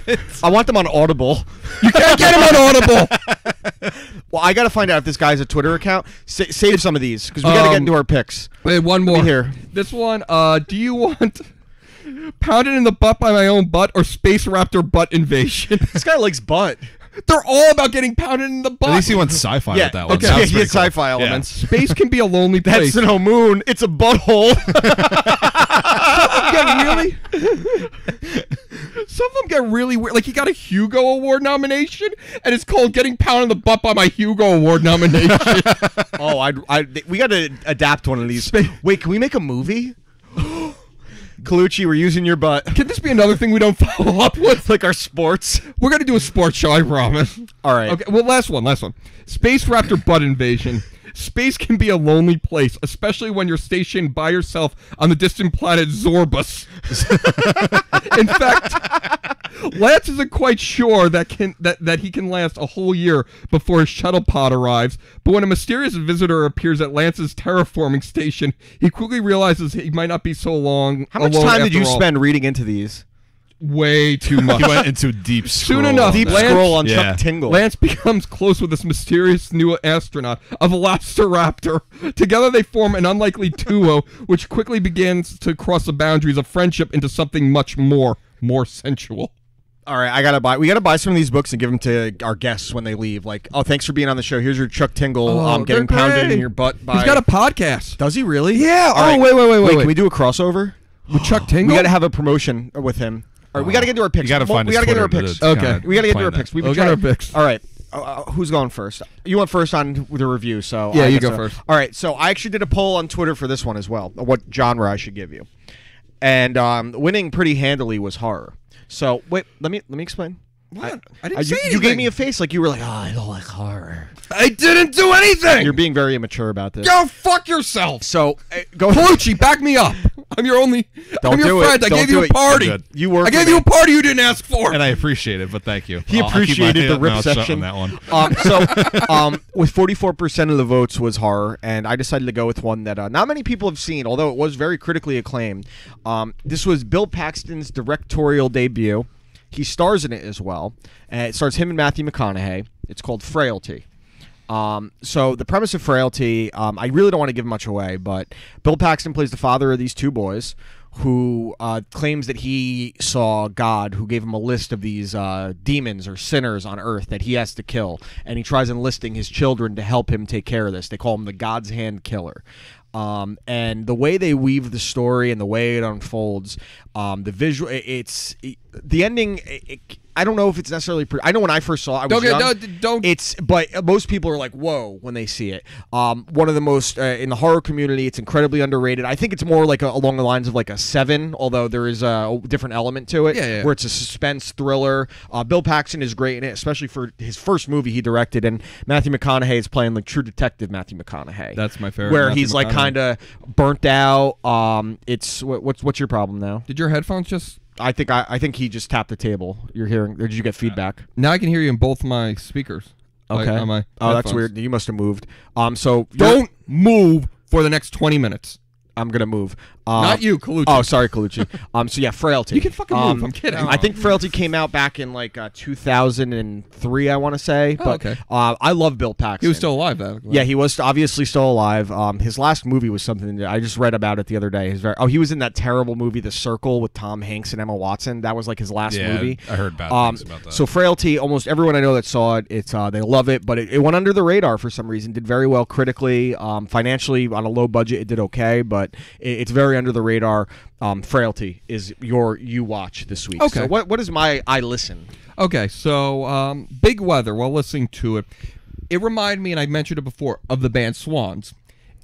I want them on Audible. You can't get them on Audible. Well, I got to find out if this guy has a Twitter account. Save some of these because we got to get into our picks. Wait, one more. Here. This one, do you want Pounded in the Butt by My Own Butt or Space Raptor Butt Invasion? This guy likes butt. They're all about getting pounded in the butt. At least he went sci-fi with that one. Okay. That was He had pretty cool. sci-fi elements. Space can be a lonely place. That's no moon. It's a butthole. Some of them get really weird. Like, he got a Hugo Award nomination, and it's called Getting Pounded in the Butt by My Hugo Award nomination. Oh, we got to adapt one of these. Wait, can we make a movie? Colucci, we're using your butt. Can this be another thing we don't follow up with? Like our sports. We're going to do a sports show, I promise. All right. Okay, well, last one. Space Raptor Butt Invasion. Space can be a lonely place, especially when you're stationed by yourself on the distant planet Zorbus. In fact, Lance isn't quite sure that he can last a whole year before his shuttle pod arrives, but when a mysterious visitor appears at Lance's terraforming station, he quickly realizes he might not be so long. How much time did you spend reading into these? Way too much. He went into deep scroll. Soon enough, Deep Lance- scroll on Yeah. Chuck Tingle. Lance becomes close with this mysterious new astronaut, a Velociraptor. Together they form an unlikely duo, which quickly begins to cross the boundaries of friendship into something much more sensual. All right, we gotta buy some of these books and give them to our guests when they leave. Like, oh, thanks for being on the show. Here's your Chuck Tingle getting they're pounded great. in your butt by. He's got a podcast. Does he really? Yeah. All right. Wait. Can we do a crossover? With Chuck Tingle? We gotta have a promotion with him. All right, we gotta get to our picks. You gotta find we his gotta get to our Twitter picks. to Okay. kinda We gotta get to plan our that. picks. We've We'll been get our trying- picks. All right. Who's going first? You went first on the review, so Yeah, I you guess go first. All right, so I actually did a poll on Twitter for this one as well. What genre I should give you, and winning pretty handily was horror. So wait, let me explain. What? I didn't say anything. You gave me a face like you were like, oh, I don't like horror. I didn't do anything. You're being very immature about this. Go fuck yourself. So go Colucci, back me up. I'm your only. Don't I'm your do it. friend. I Don't gave do you a it. party. Good. You work I gave for you me. a party you didn't ask for. And I appreciate it, but thank you. He I'll keep my appreciated the rip mouth shut section. on that one. With 44% of the votes was horror, and I decided to go with one that not many people have seen, although it was very critically acclaimed. This was Bill Paxton's directorial debut. He stars in it as well. It stars him and Matthew McConaughey. It's called Frailty. So the premise of Frailty, I really don't want to give much away, but Bill Paxton plays the father of these two boys who claims that he saw God, who gave him a list of these demons or sinners on earth that he has to kill, and he tries enlisting his children to help him take care of this. They call him the God's Hand Killer. And the way they weave the story and the way it unfolds, the visual, the ending. I don't know if it's necessarily. I know when I first saw it, I was young. Don't. But most people are like, "Whoa!" when they see it. One of the most in the horror community. It's incredibly underrated. I think it's more like along the lines of like a 7, although there is a different element to it. Yeah. Where it's a suspense thriller. Bill Paxton is great in it, especially for his first movie he directed, and Matthew McConaughey is playing like True Detective Matthew McConaughey. That's my favorite. Where Matthew he's like McConaughey. kind of burnt out. It's what's your problem now? Did your headphones just? I think he just tapped the table. You're hearing? Or did you get feedback? Now I can hear you in both my speakers. Okay. On my Oh, that's headphones. weird. You must have moved. So Don't move for the next 20 minutes. I'm gonna move. Not you, Colucci. Oh, sorry, Colucci. So yeah, Frailty. You can fucking move. I'm kidding. I think Frailty came out back in like 2003. I want to say. Oh, But okay. I love Bill Paxton. He was still alive though. Yeah, he was obviously still alive. His last movie was something that I just read about it the other day. He was in that terrible movie, The Circle, with Tom Hanks and Emma Watson. That was like his last movie. I heard bad things about that. So Frailty, almost everyone I know that saw it, they love it, but it went under the radar for some reason. Did very well critically, financially on a low budget. It did okay, but it's very under the radar. Frailty is you watch this week. Okay. So what is my I listen? Okay, so Big Weather, while listening to it, it reminded me, and I mentioned it before, of the band Swans.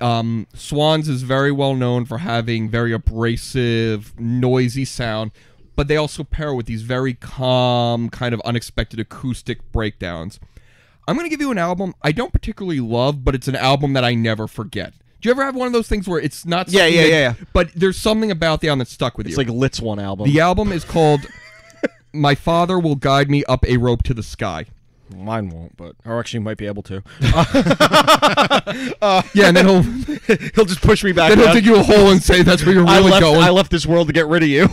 Swans is very well known for having very abrasive, noisy sound, but they also pair with these very calm, kind of unexpected acoustic breakdowns. I'm going to give you an album I don't particularly love, but it's an album that I never forget. Do you ever have one of those things where it's not something Yeah. but there's something about the album that stuck with you? It's like Lit's one album. The album is called My Father Will Guide Me Up a Rope to the Sky. Mine won't, but or actually might be able to. Yeah, and then He'll just push me back. then he'll down. dig you a hole and say that's where you're really going. I left this world to get rid of you.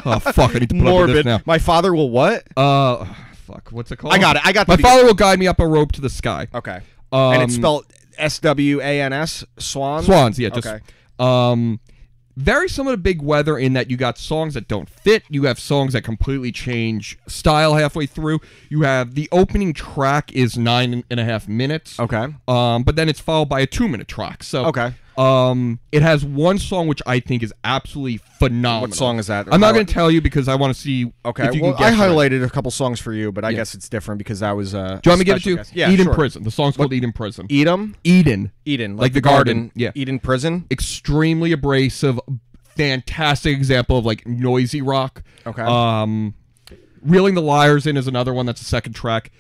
Oh fuck! I need to put up with Morbid. this now. My father will what? Fuck. What's it called? I got it. I got My the Father Will Guide Me Up a Rope to the Sky. Okay. And it's spelled SWANS. Swans. Swans. Yeah. Just, Okay. very similar to Big Weather in that you got songs that don't fit. You have songs that completely change style halfway through. You have the opening track is 9.5 minutes. Okay. But then it's followed by a 2-minute track. So Okay. It has one song which I think is absolutely phenomenal. What song is that? I'm not going to tell you because I want to see. Okay. If you Well, can guess I it. highlited a couple songs for you, but I guess it's different because that was. Do you want me to give it to you? Yeah. Eden sure. Prison. The song's called Eden Prison. Eden. Eden. Like the garden. Yeah. Eden Prison. Extremely abrasive. Fantastic example of like noisy rock. Okay. Reeling the Liars In is another one that's a second track.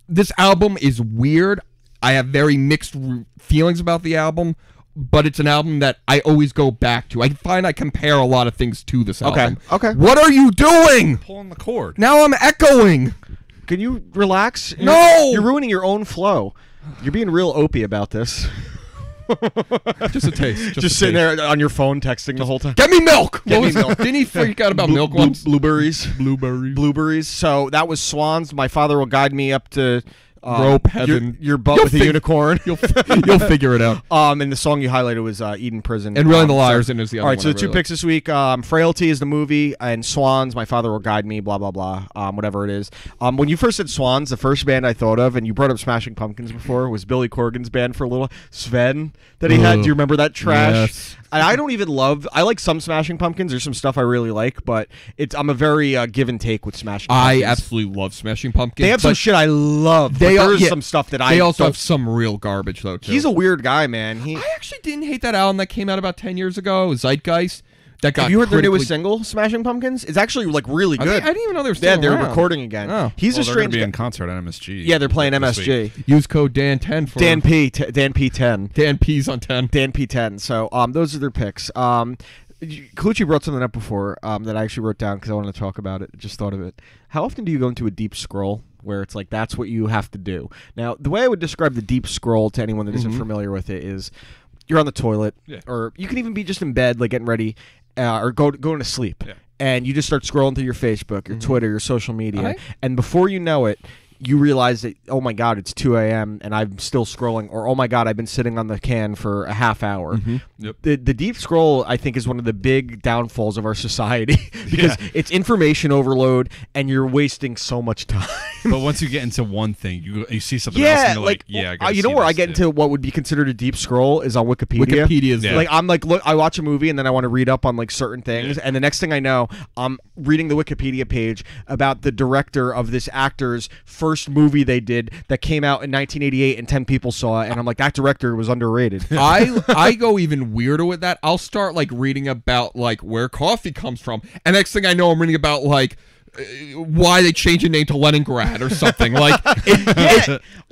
This album is weird. I have very mixed feelings about the album, but it's an album that I always go back to. I find I compare a lot of things to this album. Okay. What are you doing? Pulling the cord. Now I'm echoing. Can you relax? No! You're ruining your own flow. You're being real opie about this. Just a taste. Just sitting there on your phone texting the whole time. Get me milk. Get me milk. Didn't he freak out about milk once? Blueberries. So that was Swans. My Father Will Guide Me Up to Rope Heaven. Your butt You'll with a fig- unicorn. You'll figure it out. And the song you highlighted was Eden Prison. And Reeling the Liars In is the other All right, one so I the two really picks this week, Frailty is the movie, and Swans, My Father Will Guide Me, blah, blah, blah, whatever it is. When you first said Swans, the first band I thought of, and you brought up Smashing Pumpkins before, was Billy Corgan's band for a little, Sven, that he had. Do you remember that trash? Yes. And I don't even I like some Smashing Pumpkins. There's some stuff I really like, but I'm a very give and take with Smashing Pumpkins. I absolutely love Smashing Pumpkins. They have some shit I love. There's some stuff that They also have some real garbage, though, too. He's a weird guy, man. I actually didn't hate that album that came out about 10 years ago, Zeitgeist. that got. Have you heard their newest critically- single, "Smashing Pumpkins"? It's actually like really good. I didn't even know they were still Yeah, they're around. recording again. Oh. He's Well, a they're going strange to be guy. in concert at MSG. Yeah, they're playing this MSG. week. Use code Dan10 for Dan P10. Dan P's on 10. Dan P10. So those are their picks. Colucci brought something up before that I actually wrote down because I wanted to talk about it. Just thought of it. How often do you go into a deep scroll where it's like that's what you have to do? Now, the way I would describe the deep scroll to anyone that isn't familiar with it is you're on the toilet, or you can even be just in bed, like getting ready, or going to sleep, and you just start scrolling through your Facebook, your Twitter, your social media, and before you know it, you realize that, oh my God, it's 2 a.m. and I'm still scrolling, or oh my God, I've been sitting on the can for a half hour. Yep. The deep scroll, I think, is one of the big downfalls of our society because it's information overload and you're wasting so much time. But once you get into one thing, you see something else, and you're like, I gotta you know see where I this get too. into what would be considered a deep scroll is on Wikipedia. Wikipedia's Like I'm like, look, I watch a movie and then I want to read up on like certain things, and the next thing I know, I'm reading the Wikipedia page about the director of this actor's first movie they did that came out in 1988 and 10 people saw it, and I'm like, that director was underrated. I go even weirder with that. I'll start like reading about like where coffee comes from, and next thing I know, I'm reading about like why they changed the name to Leningrad or something. Like,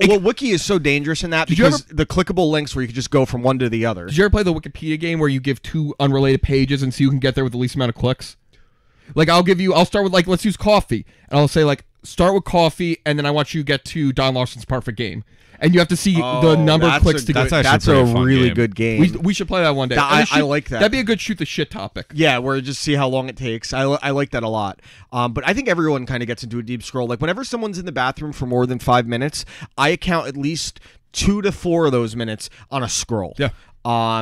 Well, Wiki is so dangerous in that Did you because the clickable links where you can just go from one to the other. did you ever play the Wikipedia game where you give 2 unrelated pages and see who can get there with the least amount of clicks? Like, I'll start with like, let's use coffee, and I'll say like, start with coffee, and then I want you to get to Don Larson's perfect game, and you have to see the number of clicks to get. That's actually a a pretty fun really game. good game. We should play that one day. I like that. That'd be a good shoot the shit topic. Yeah, where just see how long it takes. I like that a lot. But I think everyone kind of gets into a deep scroll. Like whenever someone's in the bathroom for more than 5 minutes, I account at least 2 to 4 of those minutes on a scroll. Yeah.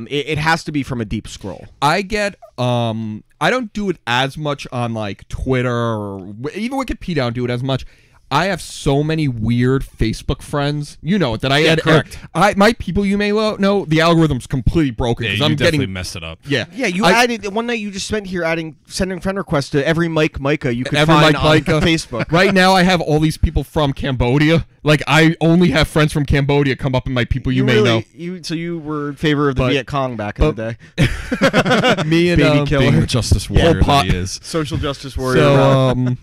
It has to be from a deep scroll. I get I don't do it as much on like Twitter or even Wikipedia. I don't do it as much. I have so many weird Facebook friends. You know it that I add. correct. My people you may know the algorithm's completely broken Yeah, because you I'm definitely getting messed it up. yeah Yeah, you added one night. You just spent here sending friend requests to every Micah you could every find Mike on Micah. Facebook. Right now I have all these people from Cambodia. Like I only have friends from Cambodia come up in my people you may know. So you were in favor of the But- Viet Cong back in the day. Me and Baby killer. Being the justice warrior Pot. that he is. Social justice warrior. So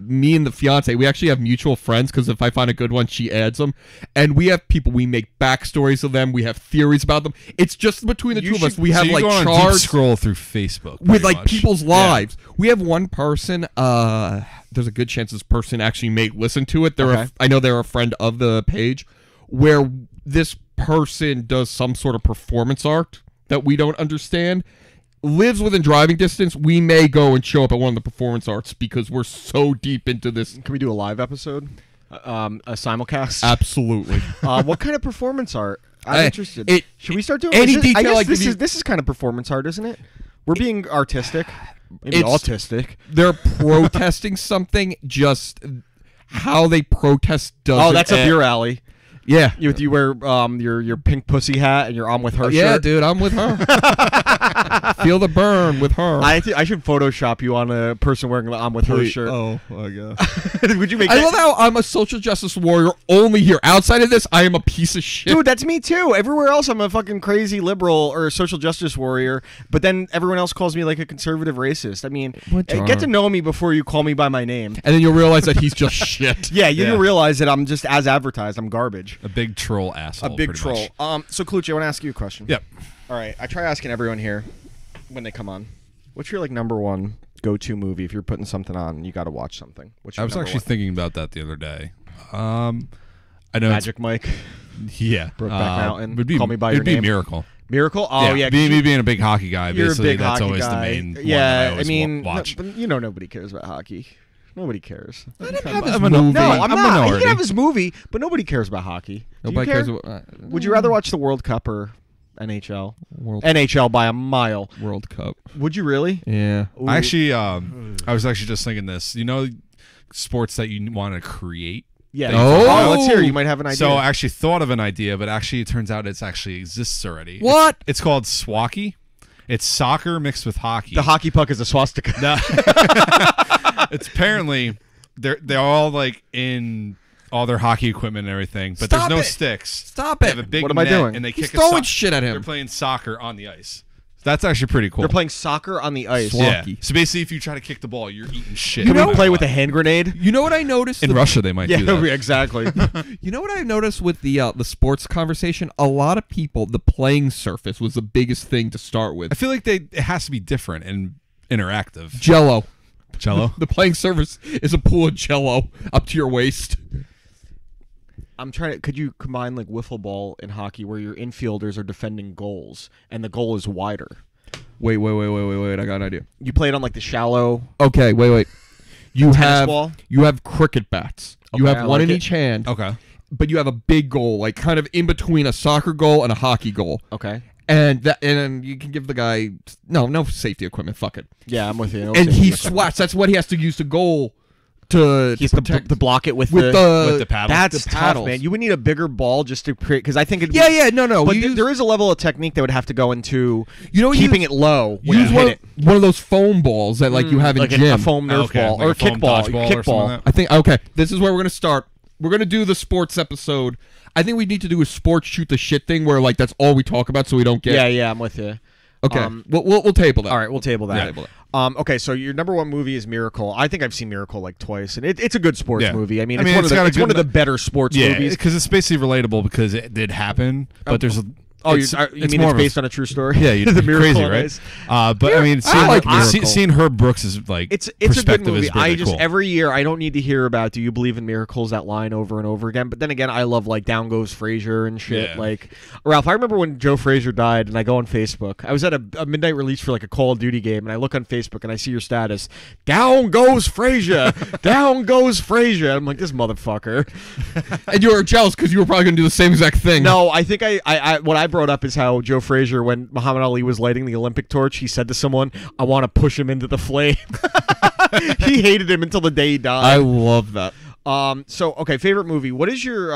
me and the fiance, we actually have mutual friends because if I find a good one, she adds them, and we have people. We make backstories of them. We have theories about them. It's just between the two of us. We have so you like go on a deep charts scroll through Facebook with pretty like much. people's lives. We have one person. There's a good chance this person actually may listen to it. I know they're a friend of the page, where this person does some sort of performance art that we don't understand. Lives within driving distance. We may go and show up at one of the performance arts because we're so deep into this. Can we do a live episode? A simulcast? Absolutely. What kind of performance art? I'm interested. Should we start doing any is this, I detail guess I this give you- is this is kind of performance art, isn't it? We're being artistic. Maybe It's- autistic. They're protesting something. Just how they protest doesn't. Oh, that's up your alley. Yeah. You wear your pink pussy hat and your I'm with her Yeah, shirt. dude, I'm with her. Feel the burn with her. I should Photoshop you on a person wearing the I'm with her shirt. Oh my god. Would you make I that? love how I'm a social justice warrior only here. Outside of this, I am a piece of shit. Dude, that's me too. Everywhere else, I'm a fucking crazy liberal or a social justice warrior. But then everyone else calls me like a conservative racist. I mean, get to know me before you call me by my name. And then you'll realize that he's just shit. Yeah, you realize that I'm just as advertised. I'm garbage. A big troll asshole. A big pretty troll. much. So Colucci, I want to ask you a question. Yep. All right, I try asking everyone here when they come on. What's your like number one go-to movie if you're putting something on and you got to watch something? What's your I was number actually one? thinking about that the other day. I know Magic Mike, Yeah. Brokeback Mountain, Would be, Call Me by it'd Your be Name. Miracle. Miracle. Oh yeah, me being a big hockey guy, you're a basically, big that's hockey always guy. the main one that Yeah, I always mean, watch. but you know nobody cares about hockey. Nobody cares. I'm a movie. No, I'm a not. He minority. can have his movie, but nobody cares about hockey. Do Nobody you care? cares about Would you rather watch the World Cup or NHL? World NHL by a mile. World Cup. Would you really? Yeah. I actually, I was actually just thinking this. You know, sports that you want to create. Yeah. Oh. Let's hear. You might have an idea. So I actually thought of an idea, but actually it turns out it's actually exists already. What? It's called Swacky. It's soccer mixed with hockey. the hockey puck is a swastika. No. It's apparently they're all like in all their hockey equipment and everything, but Stop there's no it. sticks. Stop They it. have a big What am I net doing? and they He's kick throwing a shit at him. They're playing soccer on the ice. That's actually pretty cool. They're playing soccer on the ice. Yeah. Slunky. So basically, if you try to kick the ball, you're eating shit. Can no we play with a hand grenade? You know what I noticed? In Russia, they might do that. Yeah, exactly. You know what I noticed with the sports conversation? A lot of people, the playing surface was the biggest thing to start with. I feel like it has to be different and interactive. Jello. Jello? The playing surface is a pool of Jello up to your waist. I'm trying to. Could you combine like wiffle ball and hockey, where your infielders are defending goals and the goal is wider? Wait. I got an idea. You play it on like the shallow. Okay, wait. You have ball? you have cricket bats. You Okay, have I one like in it. each hand. Okay. But you have a big goal, like kind of in between a soccer goal and a hockey goal. Okay. And you can give the guy no safety equipment. Fuck it. Yeah, I'm with you. No And safety he equipment. swats. That's what he has to use to goal to He has to protect. to block it with with the paddle. That's the tough, paddles. man. You would need a bigger ball just to create, because I think it. Yeah, no. But You there is a level of technique that would have to go into use keeping it low when you use hit it. one of those foam balls that like you have in like gym. a foam Nerf Okay, ball like or a foam kickball, dodgeball or something kickball. like that. I think okay. This is where we're gonna start. We're gonna do the sports episode. I think we need to do a sports shoot the shit thing where like that's all we talk about, so we don't get. Yeah, I'm with you. Okay. We'll table that. All right, we'll table that. Yeah, table that. Okay, so your number one movie is Miracle. I think I've seen Miracle like twice, and it's a good sports Yeah. movie. I mean, I mean, it's it's got a one good of the better sports Yeah, movies. because it's basically relatable because it did happen, but there's a. Oh, it's, you it's mean more it's of a- based on a true story? Yeah, you'd the be Miracle crazy, on right? Ice. But I mean, I like Miracle. seeing Herb Brooks is like It's a good perspective movie. is really I just cool. every year I don't need to hear about "Do you believe in miracles?" that line over and over again. But then again, I love like "Down Goes Frazier" and shit. Yeah. Like Ralph, I remember when Joe Frazier died, and I go on Facebook. I was at a midnight release for like a Call of Duty game, and I look on Facebook and I see your status: "Down goes Frazier, down goes Frazier." I'm like, this motherfucker. And you were jealous because you were probably gonna do the same exact thing. No, I think I what I brought up is how Joe Frazier, when Muhammad Ali was lighting the Olympic torch, he said to someone, "I want to push him into the flame." He hated him until the day he died. I love that. So okay, favorite movie. What is your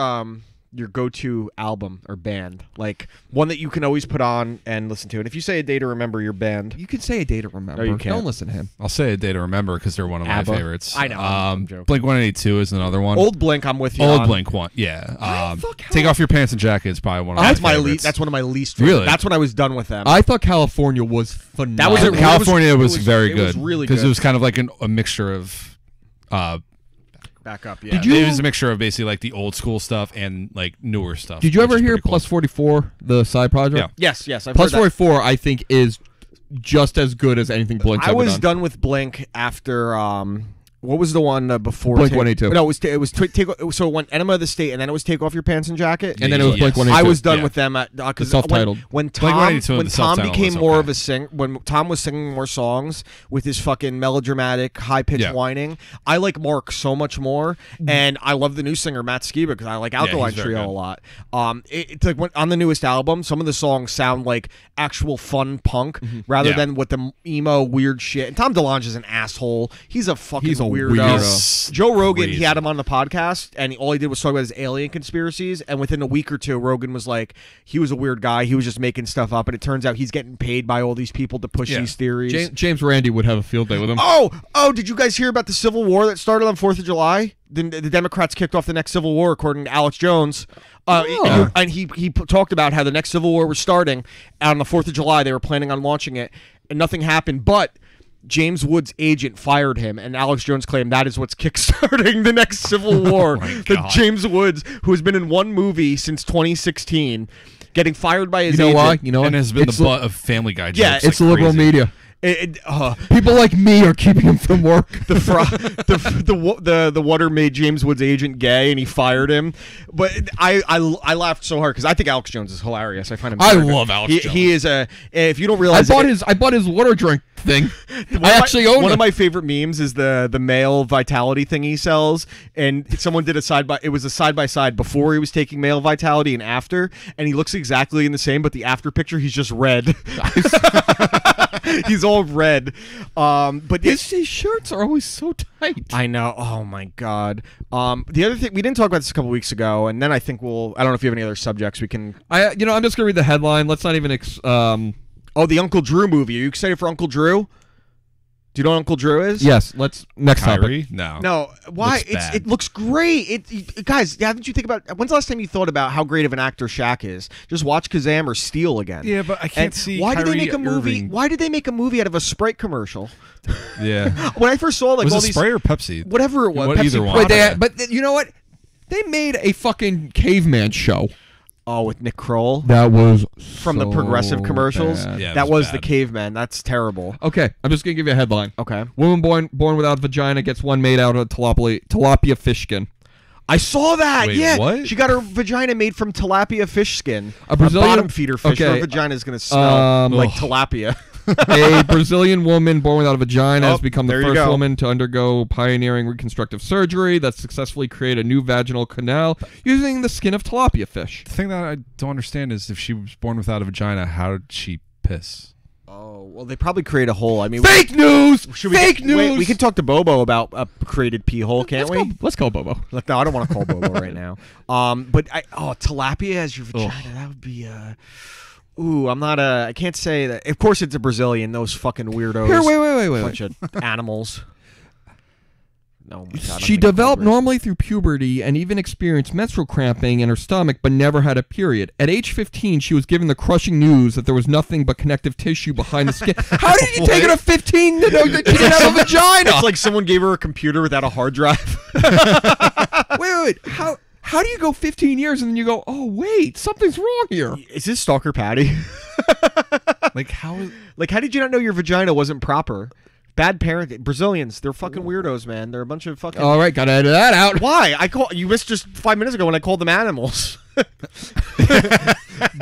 go-to album or band? Like one that you can always put on and listen to. And if you say A Day to Remember your band, You can say a day to remember. No, you can't. Don't listen to him. I'll say A Day to Remember because they're one of ABBA. my favorites. I know, I'm joking. Blink 182 is another one. Old Blink, I'm with you. Old on. Blink one, yeah. fuck Take Off Your Pants and Jacket is probably one of That's my my favorites. That's one of my least. Favorite. Really? That's when I was done with them. I thought California was phenomenal. That was a- California it was, was- very it was good. really because good. it was kind of like a mixture of. Back up. Yeah. Did you- It was a mixture of basically like the old school stuff and like newer stuff. Did you which ever is hear pretty cool. Plus 44, the side project? Yeah. Yes. I've Plus heard that. 44, I think, is just as good as anything Blink's I ever was done. done with Blink after what was the one before Blink Take- 182. No, it was so it went Enema of the State, and then it was Take Off Your Pants and Jacket. And then it was Yes. Blink 182. I was done Yeah. with them at because self-titled. when Blink Tom 182 and when the Tom self-titled became was more okay. of a when Tom was singing more songs with his fucking melodramatic high pitched Yeah. whining. I like Mark so much more, and I love the new singer Matt Skiba because I like Alkaline he's very Trio good. a lot. It's like on the newest album, some of the songs sound like actual fun punk rather Yeah. than with the emo weird shit. And Tom DeLonge is an asshole. He's a fucking He's a weirdo. weirdo. Joe Rogan, he Crazy. had him on the podcast, and all he did was talk about his alien conspiracies. And within a week or two, Rogan was like, he was a weird guy. He was just making stuff up, and it turns out he's getting paid by all these people to push Yeah. these theories. James Randi would have a field day with him. Oh! Did you guys hear about the Civil War that started on 4th of July? The Democrats kicked off the next Civil War, according to Alex Jones. And he talked about how the next Civil War was starting on the 4th of July. They were planning on launching it, and nothing happened. But James Wood's agent fired him, and Alex Jones claimed that is what's kickstarting the next Civil War. That James Woods, who has been in one movie since 2016, getting fired by his You know agent. why? You know And what? has been It's the butt of Family Guy jokes. Yeah, like It's the liberal crazy. media. The People like me are keeping him from work. the water made James Wood's agent gay, and he fired him. But I laughed so hard because I think Alex Jones is hilarious. I find him. I very good. love Alex He Jones. is a. If you don't I realize, bought his water drink thing. I actually own one it. of my favorite memes is the male vitality thing he sells, and someone did a side by. It was a side by side before he was taking male vitality and after, and he looks exactly in the same, but the after picture he's just red. He's all red. But His shirts are always so tight. I know. Oh my god. The other thing we didn't talk about this a couple weeks ago, and then I think I don't know if you have any other subjects we can. I'm just gonna read the headline. Let's not even. Oh, the Uncle Drew movie. Are you excited for Uncle Drew? Do you know what Uncle Drew is? Yes. Let's next Kyrie? topic. No. No, why? Looks bad. It looks great. Guys, haven't you think about when's the last time you thought about how great of an actor Shaq is? Just watch Kazam or Steel again. Yeah, but I can't And see why did they Kyrie make a movie? Irving. Why did they make a movie out of a Sprite commercial? Yeah. When I first saw like Was all it these Sprite or Pepsi? whatever it was, What- Pepsi either one. Wait, product. but you know what? They made a fucking caveman show. Oh, with Nick Kroll That was from the Progressive commercials. bad. Yeah, it that was was the bad. caveman. That's terrible. Okay, I'm just gonna give you a headline. Okay, Woman born without vagina gets one made out of tilapia fish skin. I saw that. Wait, yeah, what? she got her vagina made from tilapia fish skin. A Brazilian- bottom feeder fish. okay, Her vagina is gonna smell like ugh. tilapia. A Brazilian woman born without a vagina has Oh, become the there you first go. woman to undergo pioneering reconstructive surgery that successfully created a new vaginal canal using the skin of tilapia fish. The thing that I don't understand is if she was born without a vagina, how did she piss? Oh well, they probably create a hole. I mean, Fake news! should we Fake news! Wait, we can talk to Bobo about a created pee hole, can't we? Let's call Bobo. Look, no, I don't want to call Bobo right now. But tilapia as your vagina, that would be ooh, I'm not I can't say that. Of course, it's a Brazilian. Those fucking weirdos. Here, wait. Bunch of animals. No, my God, She I'm gonna developed cover it. normally through puberty and even experienced menstrual cramping in her stomach, but never had a period. At age 15, she was given the crushing news that there was nothing but connective tissue behind the skin. How did you take it at 15 to know that she didn't have a vagina? It's like someone gave her a computer without a hard drive. Wait. How do you go 15 years and then you go, oh, wait, something's wrong here? Is this Stalker Patty? Like how? Like, how did you not know your vagina wasn't proper? Bad parent. Brazilians, they're fucking weirdos, man. They're a bunch of fucking. All right, gotta edit that out. Why? You missed just 5 minutes ago when I called them animals.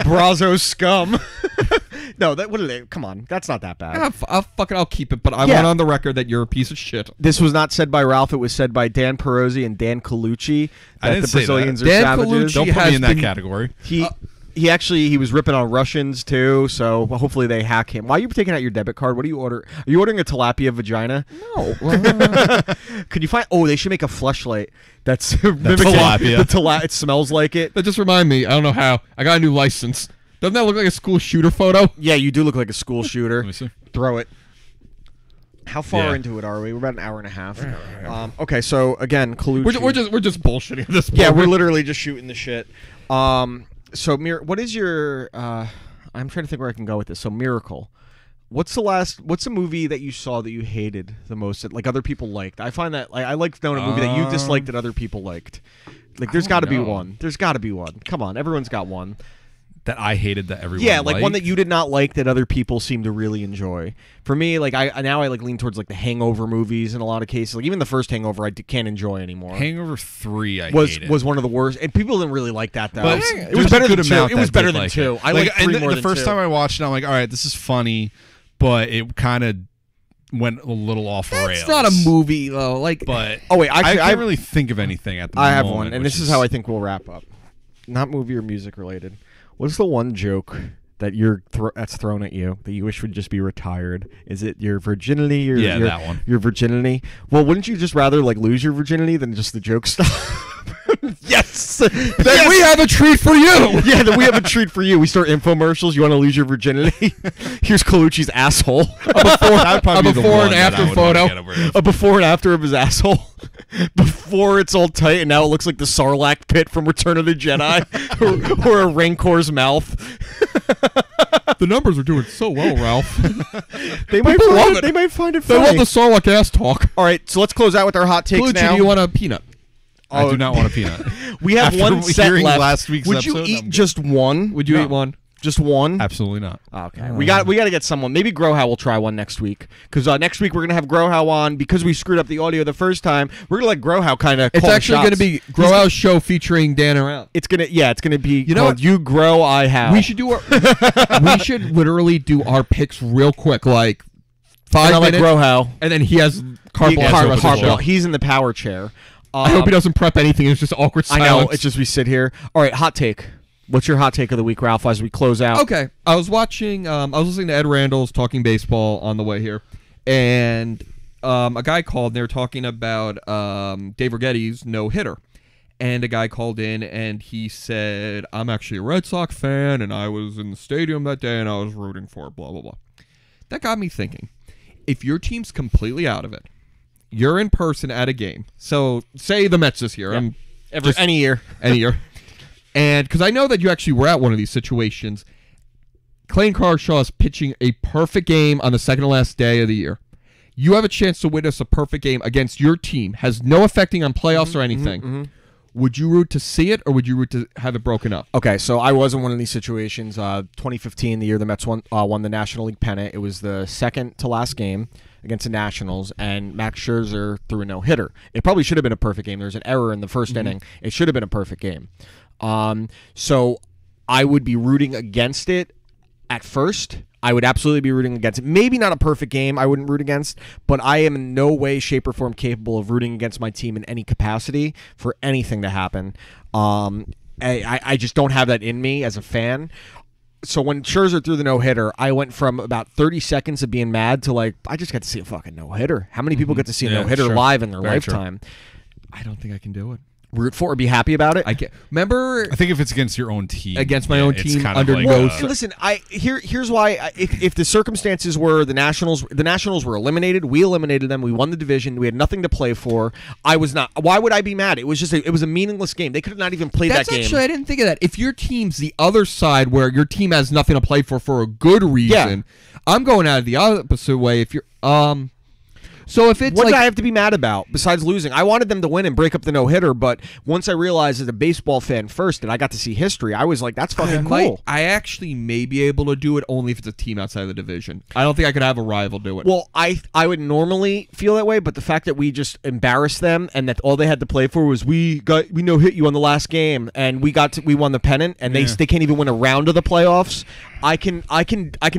Brazo scum. No, what are they? Come on, that's not that bad. I'll keep it, but I Yeah. want on the record that you're a piece of shit. This was not said by Ralph. It was said by Dan Perosi and Dan Colucci. I That didn't the say that. Brazilians are Dan savages. Colucci Don't put has me in that been- category. He was ripping on Russians too. So hopefully they hack him. Why are you taking out your debit card? What do you order? Are you ordering a tilapia vagina? No. Could you find? Oh, they should make a fleshlight that's mimicking tilapia. It smells like it. That just remind me, I don't know how, I got a new license. Doesn't that look like a school shooter photo? Yeah, you do look like a school shooter. Let me see. Throw it. How far Yeah. into it are we? We're about an hour and a half. Okay, so again, Colucci. We're just bullshitting at this point. Yeah, we're literally just shooting the shit. So what is your? I'm trying to think where I can go with this. So Miracle. What's a movie that you saw that you hated the most? That, like other people liked. I find that I like knowing a movie that you disliked that other people liked. Like there's got to be know. one. There's got to be one. Come on, everyone's got one. That I hated that everyone. Yeah, like one liked. that you did not like that other people seem to really enjoy. For me, like I lean towards like the Hangover movies in a lot of cases. Like even the first Hangover, can't enjoy anymore. Hangover 3. I hated. was one of the worst, and people didn't really like that though. But it was better than two. It was better than like two. It. I like, like three more the than first two. time I watched it, I'm like, all right, this is funny, but it kind of went a little off rails. It's not a movie though. Like, But Oh wait, actually, I can't really think of anything at the I moment. have one, and which this is how I think we'll wrap up. Not movie or music related. What's the one joke that that's thrown at you that you wish would just be retired? Is it your virginity? Yeah, that one. Your virginity. Well, wouldn't you just rather like lose your virginity than just the joke stop? Yes. then we have a treat for you. Yeah, then we have a treat for you. We start infomercials. You want to lose your virginity? Here's Colucci's asshole. That'd probably a be the before one and that I after would wanna photo. get over with. A before and after of his asshole. Before it's all tight, and now it looks like the Sarlacc pit from Return of the Jedi, or a Rancor's mouth. The numbers are doing so well, Ralph. They might People love find it. They might find it They funny. want the Sarlacc ass talk. All right, so let's close out with our hot takes Colucci, now. do you want a peanut? I do not want a peanut. We have After one set hearing left. last week's Would you episode, eat I'm good. just one? Would you No. eat one? Just one? Absolutely not. Okay, we got to get someone. Maybe Grohow will try one next week because next week we're gonna have Grohow on because we screwed up the audio the first time. We're gonna let Grohow kind of. It's actually going to be Growhouse show featuring Dan around. It's gonna be. You know called what? You grow, I have. We should do we should literally do our picks real quick, like 5 like minutes, Grohow. and then he has carte blanche over the show. He's in the power chair. I hope he doesn't prep anything. It's just awkward I silence. know. It's just we sit here. All right, hot take. What's your hot take of the week, Ralph? As we close out. Okay, I was watching. I was listening to Ed Randall's Talking Baseball on the way here, and a guy called. And they were talking about Dave Righetti's no hitter, and a guy called in and he said, "I'm actually a Red Sox fan, and I was in the stadium that day, and I was rooting for it, blah blah blah." That got me thinking. if your team's completely out of it, you're in person at a game. So say the Mets this year. Yep. Any year. And because I know that you actually were at one of these situations, Clayton Kershaw is pitching a perfect game on the second to last day of the year. You have a chance to witness a perfect game against your team. Has no affecting on playoffs or anything. Would you root to see it, or would you root to have it broken up? Okay, so I was in one of these situations. 2015, the year the Mets won the National League pennant. It was the second to last game against the Nationals, and Max Scherzer threw a no-hitter. It probably should have been a perfect game. There was an error in the first inning. It should have been a perfect game. So I would be rooting against it at first. I would absolutely be rooting against it. Maybe not a perfect game I wouldn't root against, but I am in no way, shape, or form capable of rooting against my team in any capacity for anything to happen. I just don't have that in me as a fan. So when Scherzer threw the no-hitter, I went from about 30 seconds of being mad to like, I just got to see a fucking no-hitter. How many people get to see a no-hitter live in their lifetime? I don't think I can do it. Root for or be happy about it? I remember. I think if it's against your own team, against my own team, kind under of like, no. Listen, here's why. If the circumstances were the Nationals were eliminated, we eliminated them. We won the division. We had nothing to play for. I was not. Why would I be mad? It was just it was a meaningless game. They could have not even played that game. Actually, I didn't think of that. If your team's the other side, where your team has nothing to play for a good reason, I'm going out of the opposite way. If you're So if it's what did I have to be mad about besides losing? I wanted them to win and break up the no-hitter, but once I realized as a baseball fan first that I got to see history, I was like, that's fucking cool. I actually may be able to do it only if it's a team outside of the division. I don't think I could have a rival do it. Well, I would normally feel that way, but the fact that we just embarrassed them and that all they had to play for was we no-hit you on the last game and we won the pennant and they can't even win a round of the playoffs. I can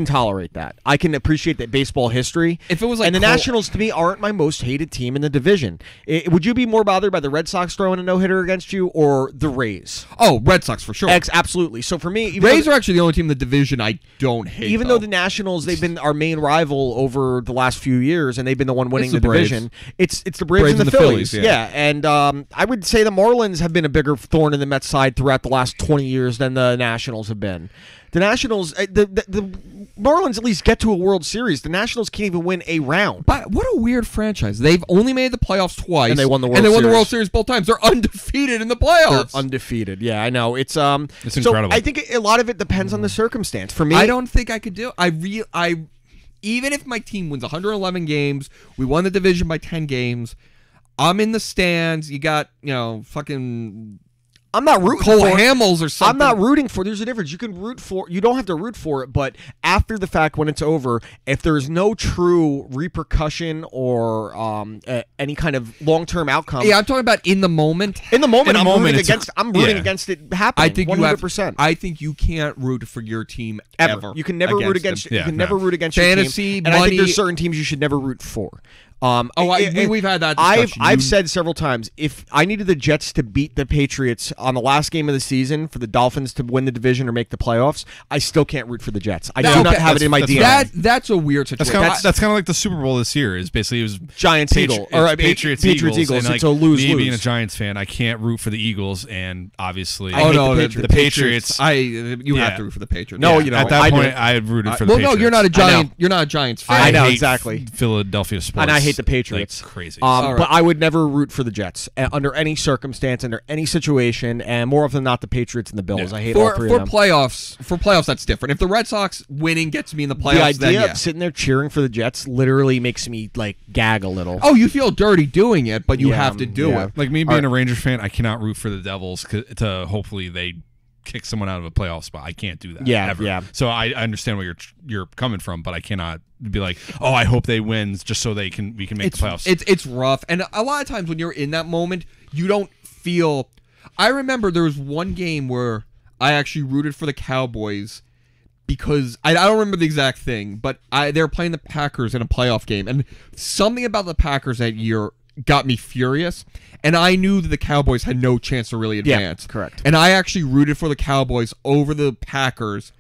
tolerate that. I can appreciate that baseball history. If it was like and the Nationals to me aren't my most hated team in the division. Would you be more bothered by the Red Sox throwing a no-hitter against you or the Rays? Oh, Red Sox for sure. Absolutely. So for me, Rays are actually the only team in the division I don't hate. Even though the Nationals, they've been our main rival over the last few years, and they've been the one winning the division. It's the Braves and the Phillies. Yeah, and I would say the Marlins have been a bigger thorn in the Mets side throughout the last 20 years than the Nationals have been. The Nationals, the Marlins at least get to a World Series. The Nationals can't even win a round. But what a weird franchise. They've only made the playoffs twice. And they won the World Series both times. They're undefeated in the playoffs. They're undefeated. Yeah, I know. It's incredible. So I think a lot of it depends on the circumstance. For me, I don't think I could do it. Even if my team wins 111 games, we won the division by 10 games, I'm in the stands. You got, fucking I'm not rooting Cole for Hamels or something. I'm not rooting for. There's a difference. You can root for. You don't have to root for it, but after the fact, when it's over, if there's no true repercussion or any kind of long-term outcome. Yeah, I'm talking about in the moment. In the moment, I'm rooting against it happening. I think 100%. I think you can't root for your team ever. You can never root against. Yeah, you can never root against your fantasy, team. And I think there's certain teams you should never root for. We've had that discussion. I've said several times, if I needed the Jets to beat the Patriots on the last game of the season for the Dolphins to win the division or make the playoffs, I still can't root for the Jets. I do not have it in my DNA. That's a weird situation. That's kind of like the Super Bowl this year. Is basically it was Giants Eagles or Patriots Eagles. And it's a lose-lose. Me being a Giants fan, I can't root for the Eagles, and obviously, the Patriots. You have to root for the Patriots. No, at that point, I had rooted for the Patriots. Well, no, you're not a Giant. You're not a Giants fan. I know exactly. Philadelphia sports, and I hate the Patriots. Crazy. But I would never root for the Jets under any circumstance, under any situation, and more often than not, the Patriots and the Bills. Yeah. I hate all three of them. For playoffs, that's different. If the Red Sox winning gets me in the playoffs, the idea of sitting there cheering for the Jets literally makes me gag a little. Oh, you feel dirty doing it, but you have to do it. Like me being a Rangers fan, I cannot root for the Devils to hopefully they kick someone out of a playoff spot. I can't do that. Ever. Yeah. So I understand where you're coming from, but I cannot be like, oh, I hope they win just so we can make the playoffs. It's rough, and a lot of times when you're in that moment, you don't feel. I remember there was one game where I actually rooted for the Cowboys because I don't remember the exact thing, but they were playing the Packers in a playoff game, and something about the Packers that year got me furious, and I knew that the Cowboys had no chance to really advance. Yeah, correct. And I actually rooted for the Cowboys over the Packers,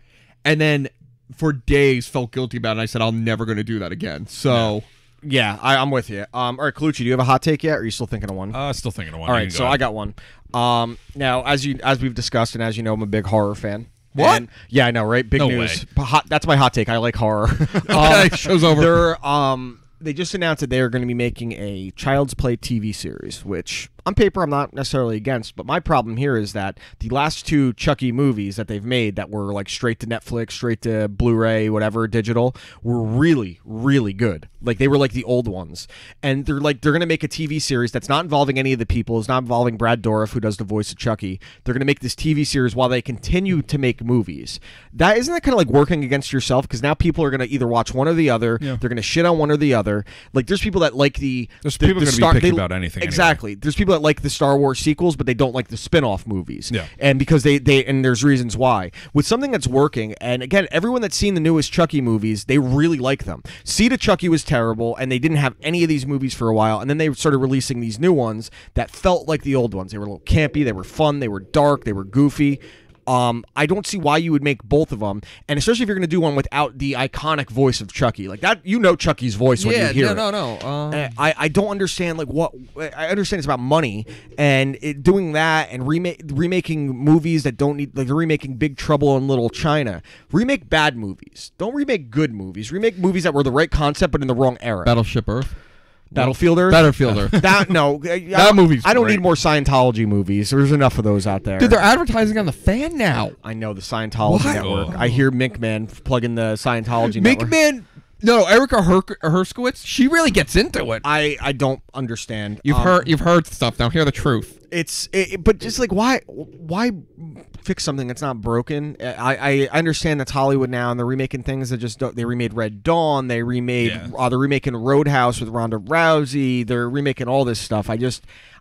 and then for days felt guilty about it. And I said, I'm never going to do that again. So... Yeah, I'm with you. All right, Colucci, do you have a hot take yet, or are you still thinking of one? Still thinking of one. All right, so I got one. Now, as we've discussed, and as you know, I'm a big horror fan. What? And, yeah, I know, right? Big No news. That's my hot take. I like horror. Okay, show's over. They just announced that they are going to be making a Child's Play TV series, which on paper I'm not necessarily against, but my problem here is that the last 2 Chucky movies that they've made that were like straight to Netflix, straight to Blu-ray, whatever, digital, were really, really good. Like they were like the old ones. And they're going to make a TV series that's not involving any of the people. It's not involving Brad Dourif, who does the voice of Chucky. They're going to make this TV series while they continue to make movies. Isn't that kind of like working against yourself? Because now people are going to either watch one or the other. Yeah. They're going to shit on one or the other. Like there's people that like There's people going to be picky about anything. Exactly. Anyway. There's people that like the Star Wars sequels, but they don't like the spin-off movies. Yeah. And because they and there's reasons why. With something that's working, and again, everyone that's seen the newest Chucky movies, they really like them. Seed of Chucky was terrible, and they didn't have any of these movies for a while, and then they started releasing these new ones that felt like the old ones. They were a little campy, they were fun, they were dark, they were goofy. I don't see why you would make both of them, and especially if you're going to do one without the iconic voice of Chucky, like that. You know Chucky's voice when you hear it. No. I don't understand like what I understand it's about money and doing that and remaking movies that don't need, like they're remaking Big Trouble in Little China. Remake bad movies. Don't remake good movies. Remake movies that were the right concept but in the wrong era. Battleship Earth. Battlefield Earth? Battlefield Earth. That movie's I don't great. need more Scientology movies. There's enough of those out there. Dude, they're advertising on the Fan now. I know the Scientology What? network. I hear Minkman plugging the Scientology network. Minkman. No, Erica Herskowitz. She really gets into it. I don't understand. You've heard stuff. Now hear the truth. But just like why fix something that's not broken? I understand that's Hollywood now, and they're remaking things that just don't. They remade Red Dawn. They're remaking Roadhouse with Ronda Rousey. They're remaking all this stuff.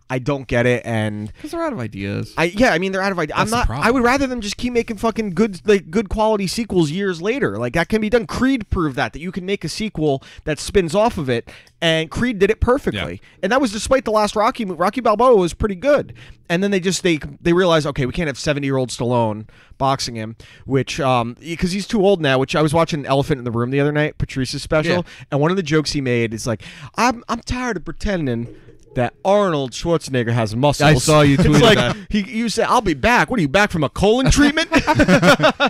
I don't get it, and because they're out of ideas. I mean, they're out of ideas. I would rather them just keep making fucking good quality sequels years later. Like that can be done. Creed proved that you can make a sequel that spins off of it, and Creed did it perfectly. Yeah. And that was despite the last Rocky. Rocky Balboa was pretty good, and then they realized, okay, we can't have 70-year-old Stallone boxing him, which because he's too old now. Which I was watching Elephant in the Room the other night, Patrice's special, and one of the jokes he made is like, I'm tired of pretending that Arnold Schwarzenegger has muscles. I saw you tweet that. You said, "I'll be back." What are you back from a colon treatment? Yeah,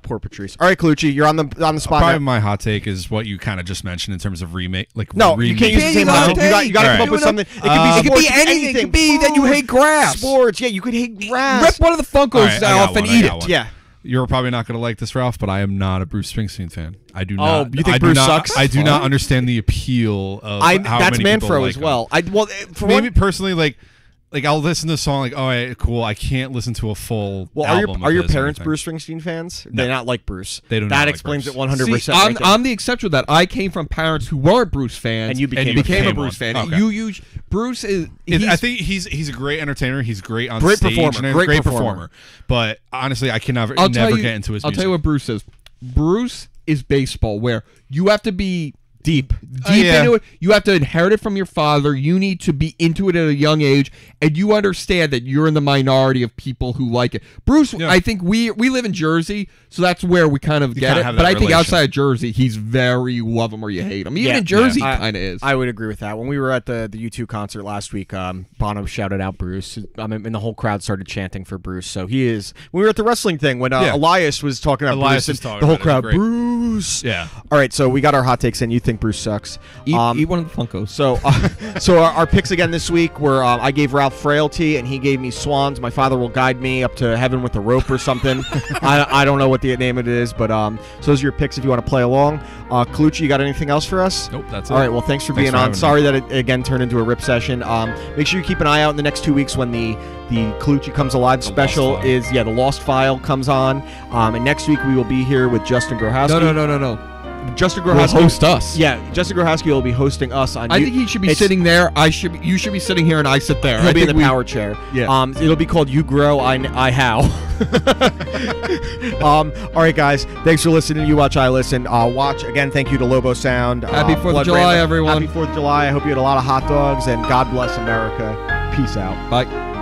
poor Patrice. All right, Colucci, you're on the spot. Probably now. my hot take is what you kind of just mentioned in terms of remake. Like you can't use the same hot take. You got to come up with something. It could be anything. It could be that you hate grass. Sports. Yeah, you could hate grass. Rip one of the Funkos off and eat it. Yeah. You're probably not going to like this, Ralph, but I am not a Bruce Springsteen fan. I do not. Oh, you think Bruce sucks? I do not understand the appeal of how that's many people Manfro like as well. Maybe personally, like I'll listen to the song, like, oh, cool. I can't listen to a full. album are your of his parents or anything. Bruce Springsteen fans? No. They not like Bruce. They don't. That like explains Bruce. it 100%. See, right there. I'm the exception to that. I came from parents who weren't Bruce fans, and you became a Bruce one. fan. Okay. Bruce is. I think he's a great entertainer. He's great on great stage. Performer. And Great performer. But honestly, I can never get into his music. I'll tell you what Bruce is. Bruce is baseball, where you have to be deep into it. You have to inherit it from your father. You need to be into it at a young age, and you understand that you're in the minority of people who like it. Bruce, I think we live in Jersey, so that's where we kind of get it. But I think outside of Jersey, he's very you love him or you hate him. Even in Jersey, kind of is. I would agree with that. When we were at the U2 concert last week, Bono shouted out Bruce, and the whole crowd started chanting for Bruce. So he is. When we were at the wrestling thing, when Elias was talking about Bruce, the whole crowd, Bruce. Yeah. All right, so we got our hot takes in. You think Bruce sucks? Eat one of the Funkos. So our picks again this week were I gave Ralph Frailty and he gave me Swans. My father will guide me up to heaven with a rope or something. I don't know what the name of it is, but so those are your picks if you want to play along. Colucci, you got anything else for us? Nope, that's it. All right, well, thanks for being on. Sorry that it again turned into a rip session. Make sure you keep an eye out in the next 2 weeks when the Colucci Comes Alive special is the Lost File comes on. And next week we will be here with Justin Grohowski. No. Justin Grohowski will host us. Yeah, Justin Grohowski will be hosting us on. I think he should be sitting there. You should be sitting here, and I sit there. He'll be in the power chair. Yeah. It'll be called You Grow, I How. All right, guys. Thanks for listening. You Watch, I Listen. Watch again. Thank you to Lobo Sound. Happy 4th of July, everyone. Happy 4th of July. I hope you had a lot of hot dogs, and God bless America. Peace out. Bye.